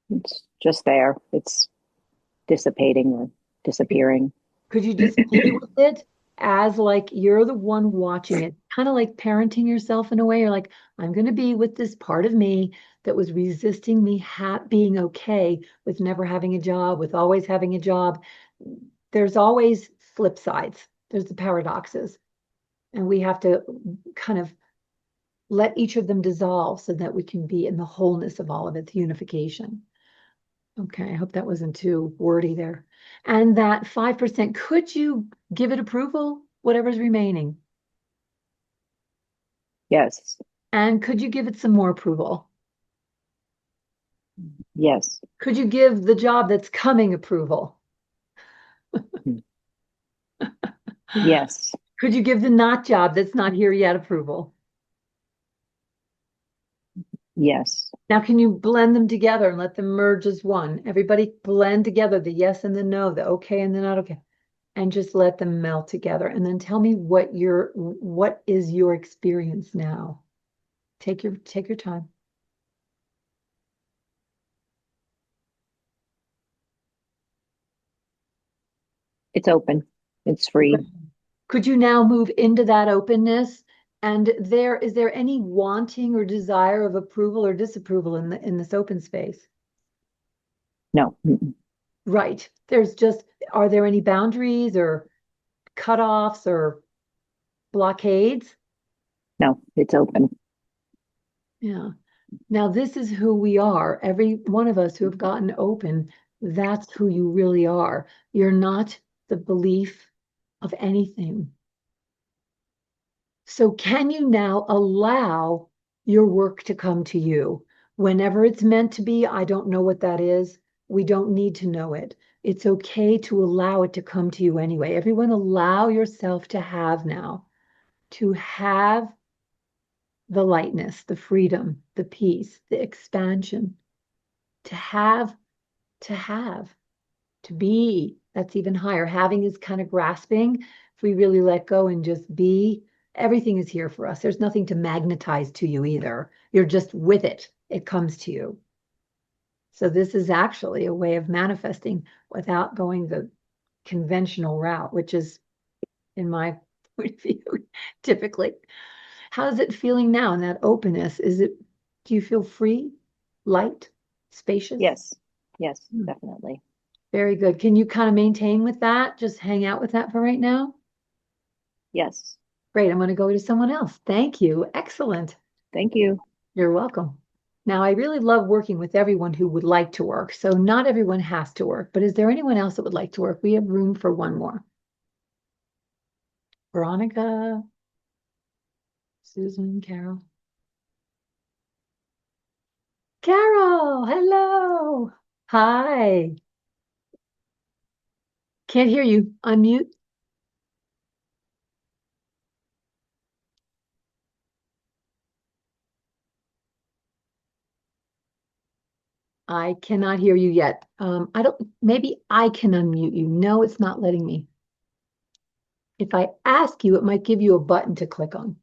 it's just there. It's dissipating or disappearing. Could you just be with it as like you're the one watching it, kind of like parenting yourself in a way? You're like, I'm going to be with this part of me that was resisting me being okay with never having a job, with always having a job. There's always flip sides. There's the paradoxes. And we have to kind of let each of them dissolve so that we can be in the wholeness of all of its unification. Okay, I hope that wasn't too wordy there. And that 5%, could you give it approval, whatever's remaining? Yes. And could you give it some more approval? Yes. Could you give the job that's coming approval? Yes. Could you give the not job that's not here yet approval? Yes. Now, can you blend them together and let them merge as one? Everybody blend together the yes and the no, the okay and the not okay, and just let them melt together. And then tell me what is your experience now? Take your time. It's open. It's free. Could you now move into that openness? And is there any wanting or desire of approval or disapproval in this open space? No. Right. Are there any boundaries or cutoffs or blockades? No. It's open. Yeah. Now, this is who we are. Every one of us who have gotten open, that's who you really are. You're not the belief of anything. So can you now allow your work to come to you whenever it's meant to be? I don't know what that is. We don't need to know it. It's okay to allow it to come to you anyway. Everyone allow yourself to have now, to have the lightness, the freedom, the peace, the expansion, to have, to have, to be. That's even higher. Having is kind of grasping. If we really let go and just be, everything is here for us. There's nothing to magnetize to you either. You're just with it. It comes to you. So this is actually a way of manifesting without going the conventional route, which is, in my point of view, typically. How's it feeling now in that openness? Do you feel free? light, spacious? Yes. Yes, Hmm. definitely. Very good. Can you kind of maintain with that? Just hang out with that for right now? Yes. Great. I'm going to go to someone else. Thank you. Excellent. Thank you. You're welcome. Now, I really love working with everyone who would like to work. So not everyone has to work, but is there anyone else that would like to work? We have room for one more. Veronica, Susan, Carol. Carol, hello. Hi. Can't hear you. Unmute. I cannot hear you yet. Maybe I can unmute you. No, it's not letting me. If I ask you, it might give you a button to click on.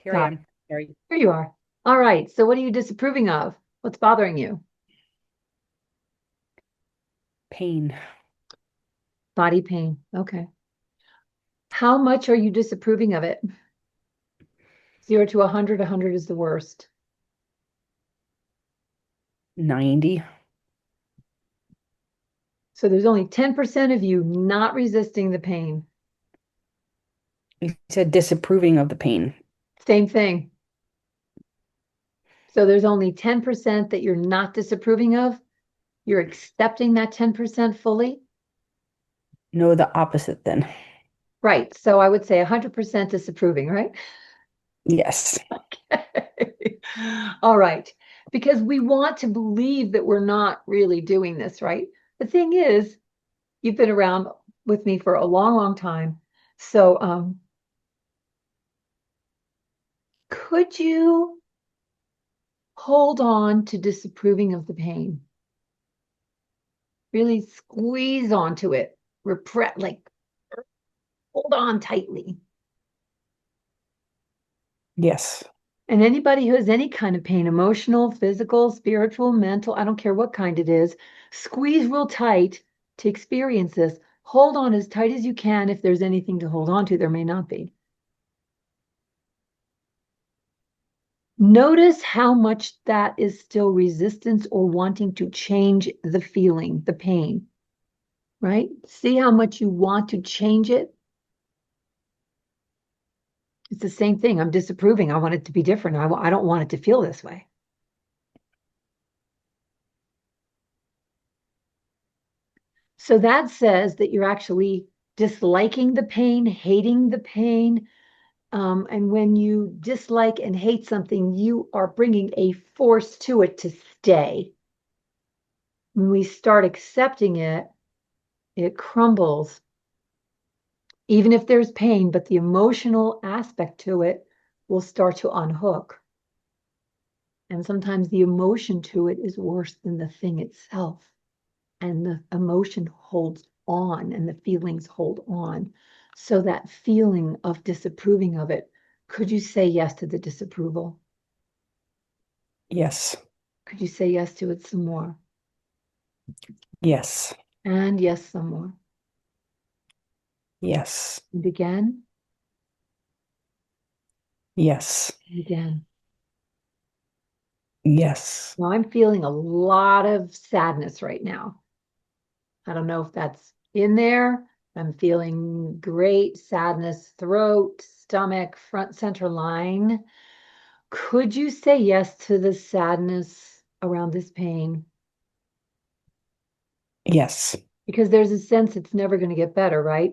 Here I Got am. Sorry. Here you are. All right. So what are you disapproving of? What's bothering you? Pain. Body pain. Okay. How much are you disapproving of it? 0 to 100, 100 is the worst. 90. So there's only 10% of you not resisting the pain. You said disapproving of the pain. Same thing. So there's only 10% that you're not disapproving of. You're accepting that 10% fully. No, the opposite then. Right. So I would say 100% disapproving, right? Yes. Okay. All right. Because we want to believe that we're not really doing this, right? The thing is, you've been around with me for a long, long time. So could you hold on to disapproving of the pain? Really squeeze onto it, repress, like hold on tightly. Yes. And anybody who has any kind of pain, emotional, physical, spiritual, mental, I don't care what kind it is, squeeze real tight to experience this. Hold on as tight as you can. If there's anything to hold on to, there may not be. Notice how much that is still resistance or wanting to change the feeling, the pain, right? See how much you want to change it. It's the same thing. I'm disapproving. I want it to be different. I don't want it to feel this way. So that says that you're actually disliking the pain, hating the pain. And when you dislike and hate something, you are bringing a force to it to stay. When we start accepting it, it crumbles. Even if there's pain, but the emotional aspect to it will start to unhook. And sometimes the emotion to it is worse than the thing itself. And the emotion holds on and the feelings hold on. So that feeling of disapproving of it, could you say yes to the disapproval? Yes. Could you say yes to it some more? Yes. And yes, some more. Yes. And again, Yes. and again. Yes. Now I'm feeling a lot of sadness right now. I don't know if that's in there. I'm feeling great sadness, throat, stomach, front center line. Could you say yes to the sadness around this pain? Yes. Because there's a sense it's never going to get better, right?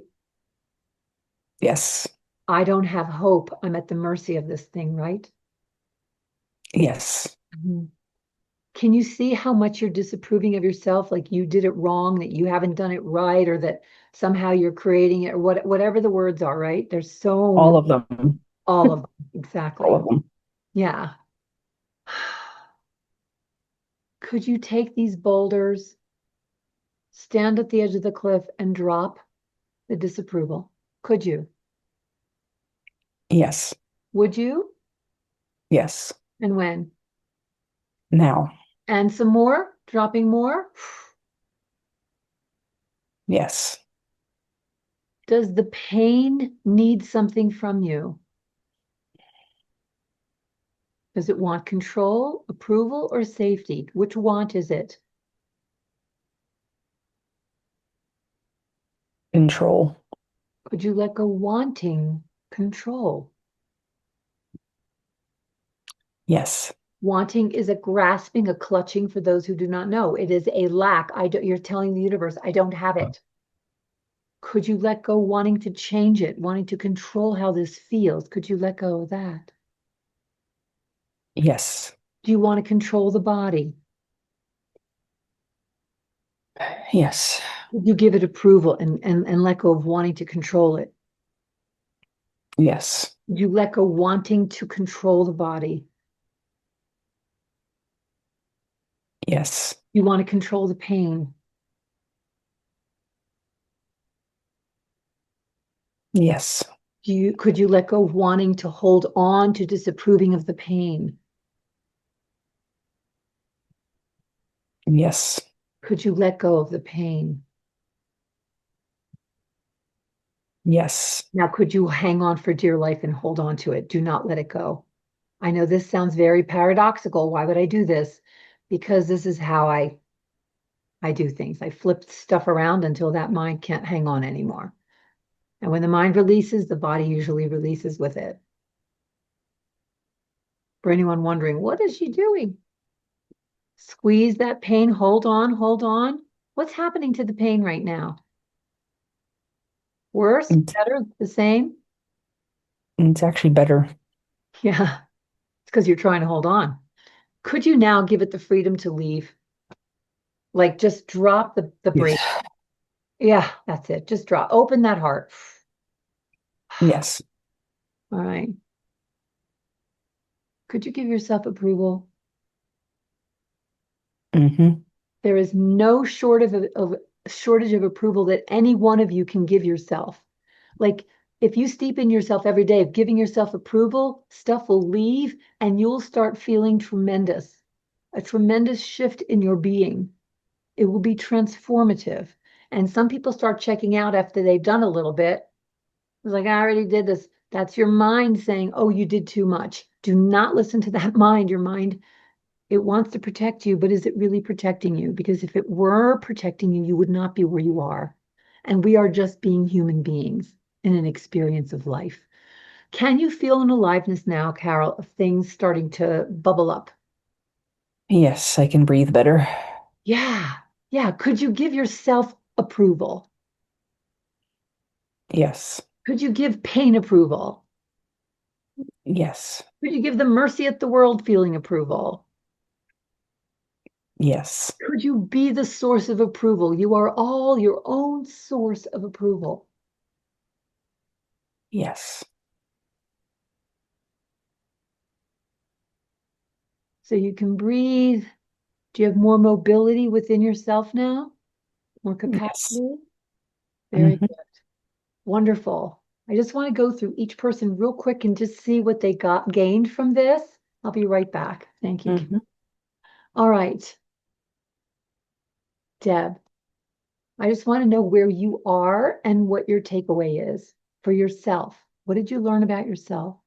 Yes. I don't have hope. I'm at the mercy of this thing, right? Yes. Mhm. Can you see how much you're disapproving of yourself? Like you did it wrong, that you haven't done it right, or that somehow you're creating it, or whatever the words are, right? There's so All many, of them. all of them. All Exactly. of them. Yeah. Could you take these boulders, stand at the edge of the cliff, and drop the disapproval? Could you? Yes. Would you? Yes. And when? Now. And some more? Dropping more? Yes. Does the pain need something from you? Does it want control, approval, or safety? Which want is it? Control. Could you let go wanting control? Yes. Wanting is a grasping, a clutching for those who do not know. It is a lack. You're telling the universe, I don't have it. Could you let go wanting to change it, wanting to control how this feels? Could you let go of that? Yes. Do you want to control the body? Yes. Could you give it approval and let go of wanting to control it? Yes. You let go wanting to control the body. Yes. You want to control the pain. Yes. Could you let go of wanting to hold on to disapproving of the pain? Yes. Could you let go of the pain? Yes. Now, could you hang on for dear life and hold on to it? Do not let it go. I know this sounds very paradoxical. Why would I do this? Because this is how I do things. I flip stuff around until that mind can't hang on anymore. And when the mind releases, the body usually releases with it. For anyone wondering, what is she doing? Squeeze that pain, hold on, hold on. What's happening to the pain right now? Worse, It's, better, the same? it's actually better. Yeah, it's because you're trying to hold on. Could you now give it the freedom to leave? Like just drop the Yes. brake. Yeah, that's it. Just drop. Open that heart. Yes. All right. Could you give yourself approval? Mm-hmm. There is no shortage of approval that any one of you can give yourself. Like if you steep in yourself every day of giving yourself approval, stuff will leave and you'll start feeling tremendous, a tremendous shift in your being. It will be transformative. And some people start checking out after they've done a little bit. It's like, I already did this. That's your mind saying, oh, you did too much. Do not listen to that mind. Your mind, it wants to protect you, but is it really protecting you? Because if it were protecting you, you would not be where you are. And we are just being human beings in an experience of life. Can you feel an aliveness now, Carol, of things starting to bubble up? Yes, I can breathe better. Yeah. Yeah. Could you give yourself approval? Yes. Could you give pain approval? Yes. Could you give the mercy at the world feeling approval? Yes. Could you be the source of approval? You are all your own source of approval. Yes. So you can breathe. Do you have more mobility within yourself now? More Yes. capacity? Very Mm-hmm. good. Wonderful. I just want to go through each person real quick and just see what they gained from this. I'll be right back. Thank you. Mm-hmm. All right, Deb, I just want to know where you are and what your takeaway is for yourself. What did you learn about yourself?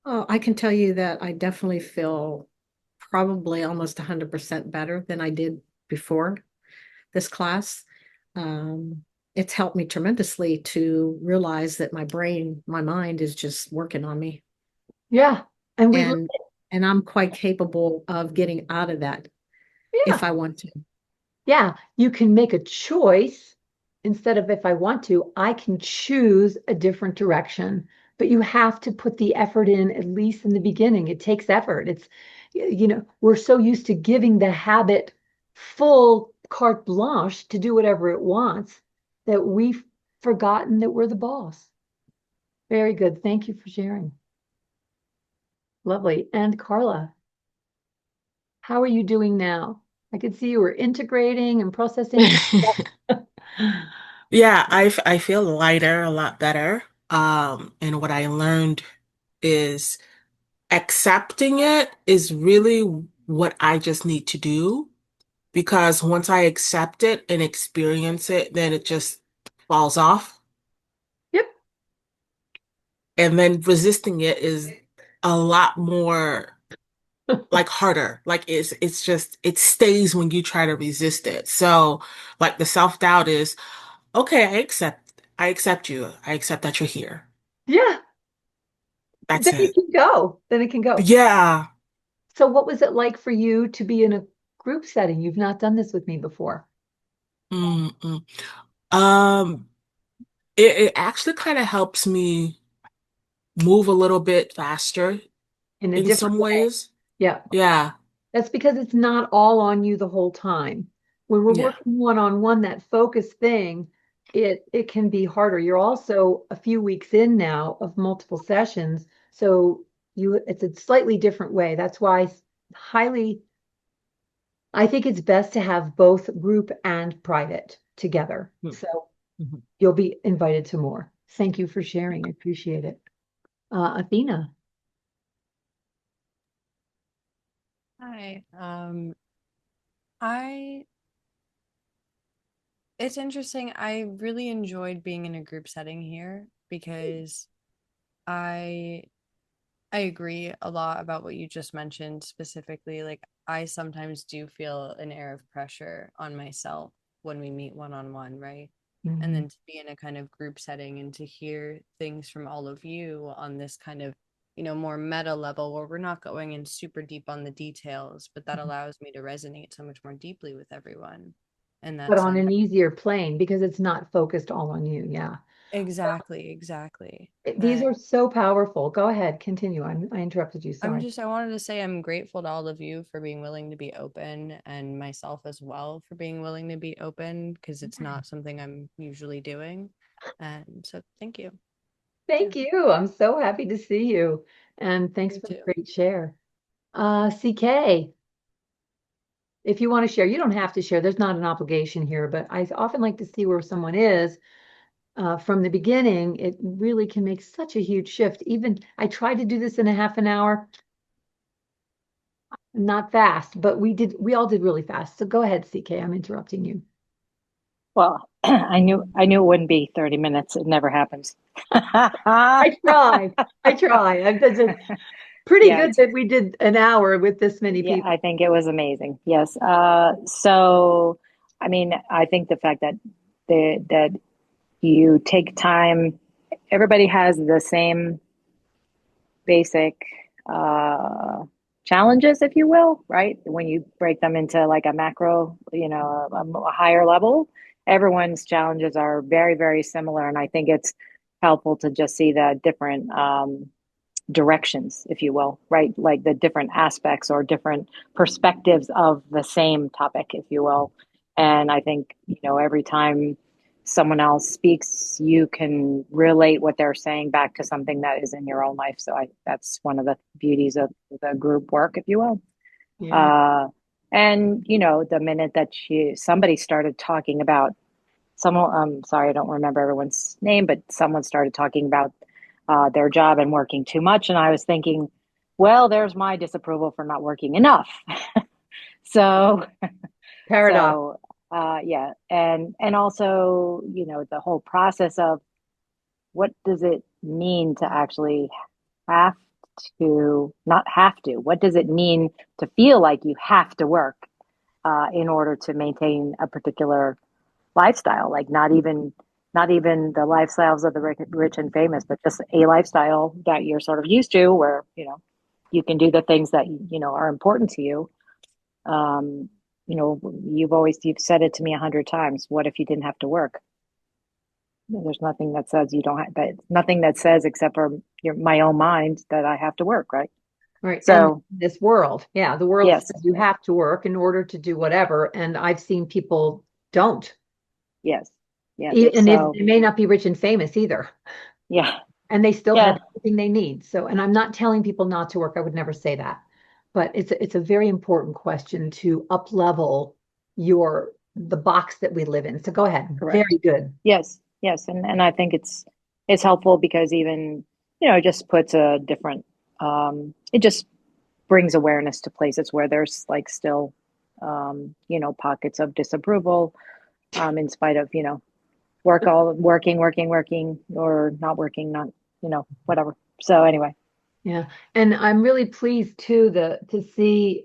Oh, I can tell you that I definitely feel probably almost 100% better than I did before this class. Um, it's helped me tremendously to realize that my brain, my mind is just working on me. Yeah, and we love And it. and I'm quite capable of getting out of that Yeah. if I want to. Yeah, you can make a choice instead of if I want to, I can choose a different direction. But you have to put the effort in, at least in the beginning. It takes effort. We're so used to giving the habit full carte blanche to do whatever it wants that we've forgotten that we're the boss. Very good. Thank you for sharing. Lovely. And Carla, how are you doing now? I could see you were integrating and processing some stuff. Yeah, I feel lighter, a lot better. And what I learned is accepting it is really what I just need to do because once I accept it and experience it, then it just falls off. Yep. And then resisting it is a lot more. like harder. Like it's just it stays when you try to resist it. So like the self-doubt is, okay, I accept you. I accept that you're here. Yeah, That's then it it. can go. Then it can go. Yeah. So what was it like for you to be in a group setting? You've not done this with me before. Mm-mm. Um, it actually kind of helps me move a little bit faster In a in different some way. ways. Yeah. Yeah. That's because it's not all on you the whole time. When we're Yeah. working one-on-one, that focus thing, it can be harder. You're also a few weeks in now of multiple sessions, so it's a slightly different way. That's why highly, I think it's best to have both group and private together. So Mhm. you'll be invited to more. Thank you for sharing. I appreciate it. Athena. Hi. I it's interesting. I really enjoyed being in a group setting here because I I agree a lot about what you just mentioned specifically. Like, I sometimes do feel an air of pressure on myself when we meet one on one, right? And Mhm. then to be in a kind of group setting and to hear things from all of you on this kind of, more meta level where we're not going in super deep on the details, but that allows me to resonate so much more deeply with everyone in But that on sense. an easier plane because it's not focused all on you. Yeah. Exactly, exactly. These are so powerful. Go ahead, continue. I interrupted you. Sorry. I wanted to say I'm grateful to all of you for being willing to be open and myself as well for being willing to be open because it's not something I'm usually doing. And so thank you. Yeah, Thank you. I'm so happy to see you. And thanks me for the too. great share. CK, if you want to share, you don't have to share. There's not an obligation here, but I often like to see where someone is from the beginning. It really can make such a huge shift. Even I tried to do this in a half an hour, not fast, but we all did really fast. So go ahead, CK. I'm interrupting you. Well, I knew it wouldn't be 30 minutes. It never happens. I try. I try. It's pretty Yeah, good that we did an hour with this many yeah, people. I think it was amazing. Yes. So I mean, I think the fact that that you take time, everybody has the same basic uh challenges, if you will, right? When you break them into like a macro, a higher level, everyone's challenges are very, very similar. And I think it's helpful to just see the different directions, if you will, right? Like the different aspects or different perspectives of the same topic, if you will. And I think, every time someone else speaks, you can relate what they're saying back to something that is in your own life. So that's one of the beauties of the group work, if you will. Yeah. Uh, and the minute that somebody started talking about someone, I'm sorry, I don't remember everyone's name, but someone started talking about their job and working too much. And I was thinking, well, there's my disapproval for not working enough. So, Paradox. so, yeah. And also, the whole process of what does it mean to actually have not have to, what does it mean to feel like you have to work in order to maintain a particular lifestyle, like not even the lifestyles of the rich and famous, but just a lifestyle that you're sort of used to, where you can do the things that are important to you. Um, you've said it to me 100 times. What if you didn't have to work? There's nothing that says you don't have that. Nothing that says except for my own mind that I have to work, right? Right. And So this world, yeah, the world yes, says you have to work in order to do whatever. And I've seen people don't. yes, yes. And So they may not be rich and famous either. yeah, And they still have yeah, everything they need. So, and I'm not telling people not to work. I would never say that. But it's a very important question to up level the box that we live in. So go ahead. correct. Very good. Yes, yes, and I think it's helpful because even it just puts a different it just brings awareness to places where there's like still pockets of disapproval in spite of working or not working, not whatever. So anyway, Yeah. And I'm really pleased too to see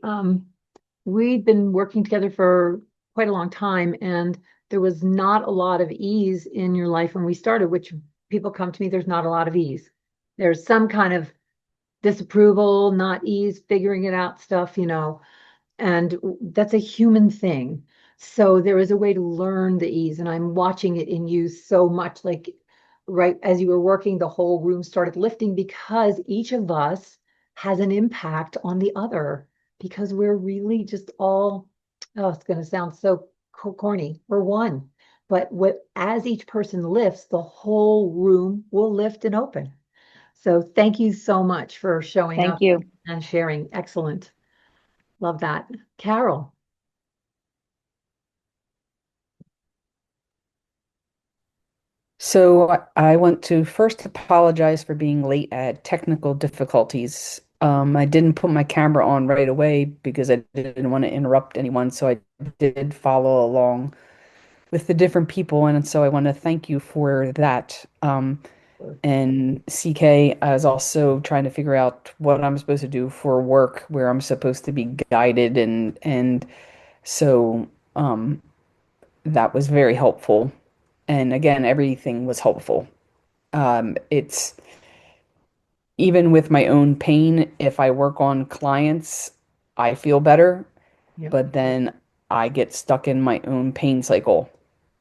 we've been working together for quite a long time, and there was not a lot of ease in your life when we started, which people come to me, there's not a lot of ease. There's some kind of disapproval, not ease, figuring it out stuff, and that's a human thing. So there is a way to learn the ease, and I'm watching it in you so much. Like right as you were working, the whole room started lifting because each of us has an impact on the other because we're really just all, oh, it's going to sound so corny. We're one. But as each person lifts, the whole room will lift and open. So thank you so much for showing Thank up you. and sharing. Excellent. Love that. Carol. So I want to first apologize for being late. I had technical difficulties. I didn't put my camera on right away because I didn't want to interrupt anyone. So I did follow along with the different people. And so I want to thank you for that. And CK, I was also trying to figure out what I'm supposed to do for work, where I'm supposed to be guided, and so that was very helpful. And again, everything was helpful. It's even with my own pain, if I work on clients, I feel better, Yep. but then I get stuck in my own pain cycle.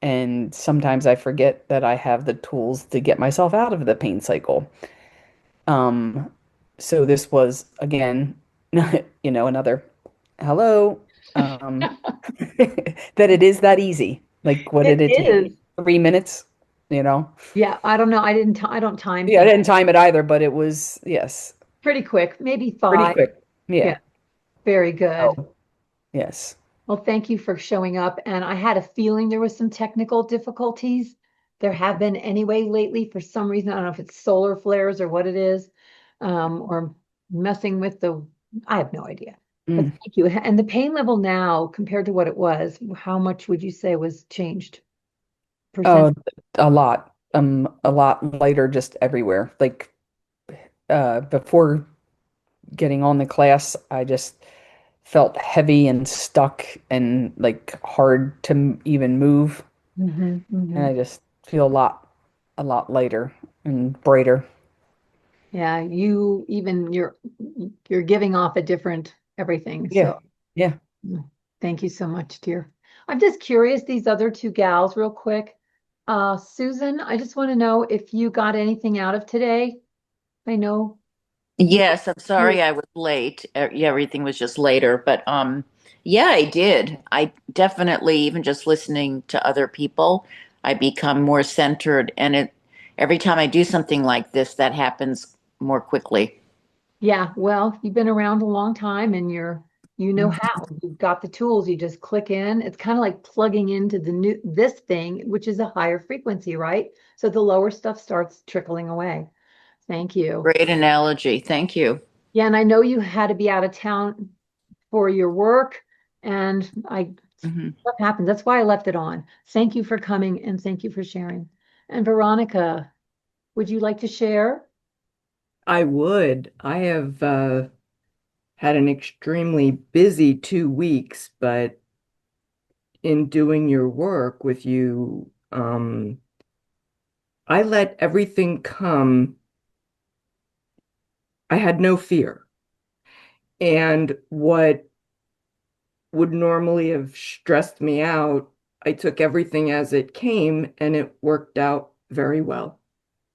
And sometimes I forget that I have the tools to get myself out of the pain cycle. Um, so this was again, another hello. Um, that it is that easy. Like, what It did it take is. me? 3 minutes, you know? Yeah, I don't know. I don't time Yeah, I things. didn't time it either, but it was, yes, Pretty quick, maybe pretty 5. quick. Yeah, Yeah. very good. Oh, yes. Well, thank you for showing up. And I had a feeling there was some technical difficulties. There have been anyway lately for some reason. I don't know if it's solar flares or what it is, or messing with I have no idea. But Mm. thank you. And the pain level now compared to what it was, how much would you say was changed? Percent? Oh, a lot lighter just everywhere. Like, before getting on the class, I just felt heavy and stuck and like hard to even move. Hmm. And Hmm. I just feel a lot lighter and brighter. Yeah, you're giving off a different everything. Yeah. So Yeah. thank you so much, dear. I'm just curious, these other two gals, real quick. Susan, I just want to know if you got anything out of today. I know Yes, I'm you, sorry I was late. Yeah, everything was just later, but yeah, I did. I definitely even just listening to other people, I become more centered and it every time I do something like this that happens more quickly. yeah, well, you've been around a long time and you know how. You've got the tools, you just click in. It's kind of like plugging into this thing, which is a higher frequency, right? So the lower stuff starts trickling away. Thank you. Great analogy. Thank you. Yeah, and I know you had to be out of town for your work, and Hmm. what happens. That's why I left it on. Thank you for coming and thank you for sharing. And Veronica, would you like to share? I would. I have had an extremely busy 2 weeks, but in doing your work with you, I let everything come. I had no fear. And what would normally have stressed me out, I took everything as it came and it worked out very well.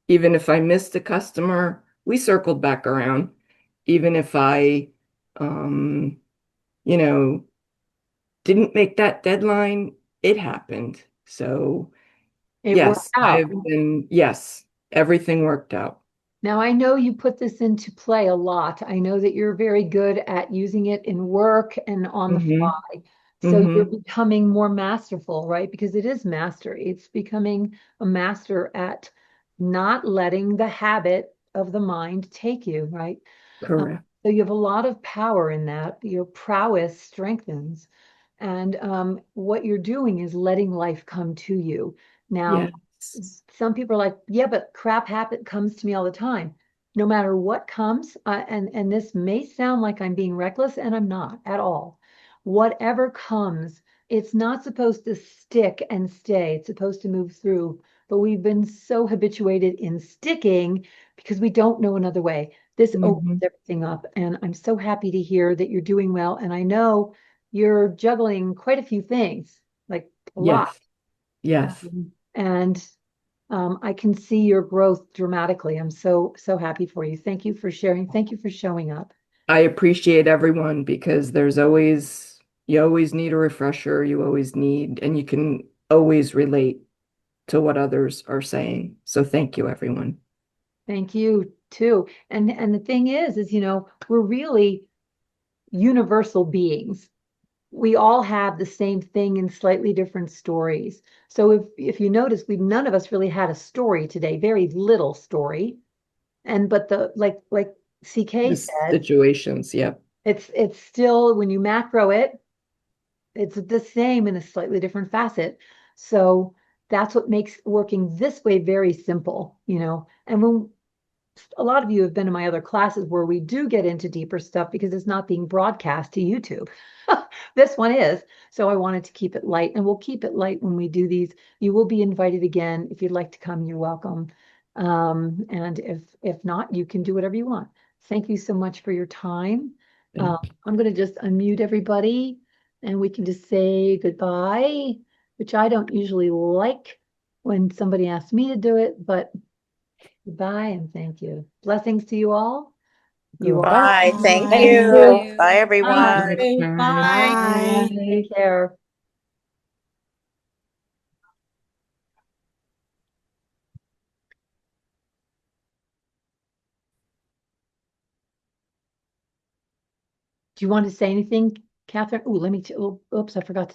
Even if I missed a customer, we circled back around. Even if I, um, you know, didn't make that deadline, it happened. So, It worked yes, out. yes, everything worked out. Now, I know you put this into play a lot. I know that you're very good at using it in work and on the Hmm. fly. So you're Hmm. becoming more masterful, right? Because it is mastery. It's becoming a master at not letting the habit of the mind take you, right? Um, Correct. so you have a lot of power in that. Your prowess strengthens. And what you're doing is letting life come to you. Now, Yes. some people are like, yeah, but crap happen comes to me all the time. no matter what comes, and this may sound like I'm being reckless, and I'm not at all. Whatever comes, it's not supposed to stick and stay. It's supposed to move through. But we've been so habituated in sticking because we don't know another way. This opens everything up, and I'm so happy to hear that you're doing well. And I know you're juggling quite a few things, like a lot. Yes. Yes. And I can see your growth dramatically. I'm so, so happy for you. Thank you for sharing. Thank you for showing up. I appreciate everyone because you always need a refresher. You always need, and you can always relate to what others are saying. So thank you, everyone. Thank you too. And the thing is, we're really universal beings. We all have the same thing in slightly different stories. So if you notice, we none of us really had a story today, very little story. And but the like CK The said, situations, yeah. it's still when you macro it, it's the same in a slightly different facet. So that's what makes working this way very simple. And when a lot of you have been in my other classes where we do get into deeper stuff because it's not being broadcast to YouTube. This one is. So I wanted to keep it light, and we'll keep it light when we do these. You will be invited again. If you'd like to come, you're welcome. And if not, you can do whatever you want. Thank you so much for your time. I'm going to just unmute everybody and we can just say goodbye, which I don't usually like when somebody asks me to do it, but goodbye and thank you. Blessings to you all. You all. Goodbye. Bye. Thank Thank Thank you. you. you. Bye, Bye. everyone. Okay, Bye. bye. Take care. Do you want to say anything, Catherine? Oh, let me, oops, I forgot to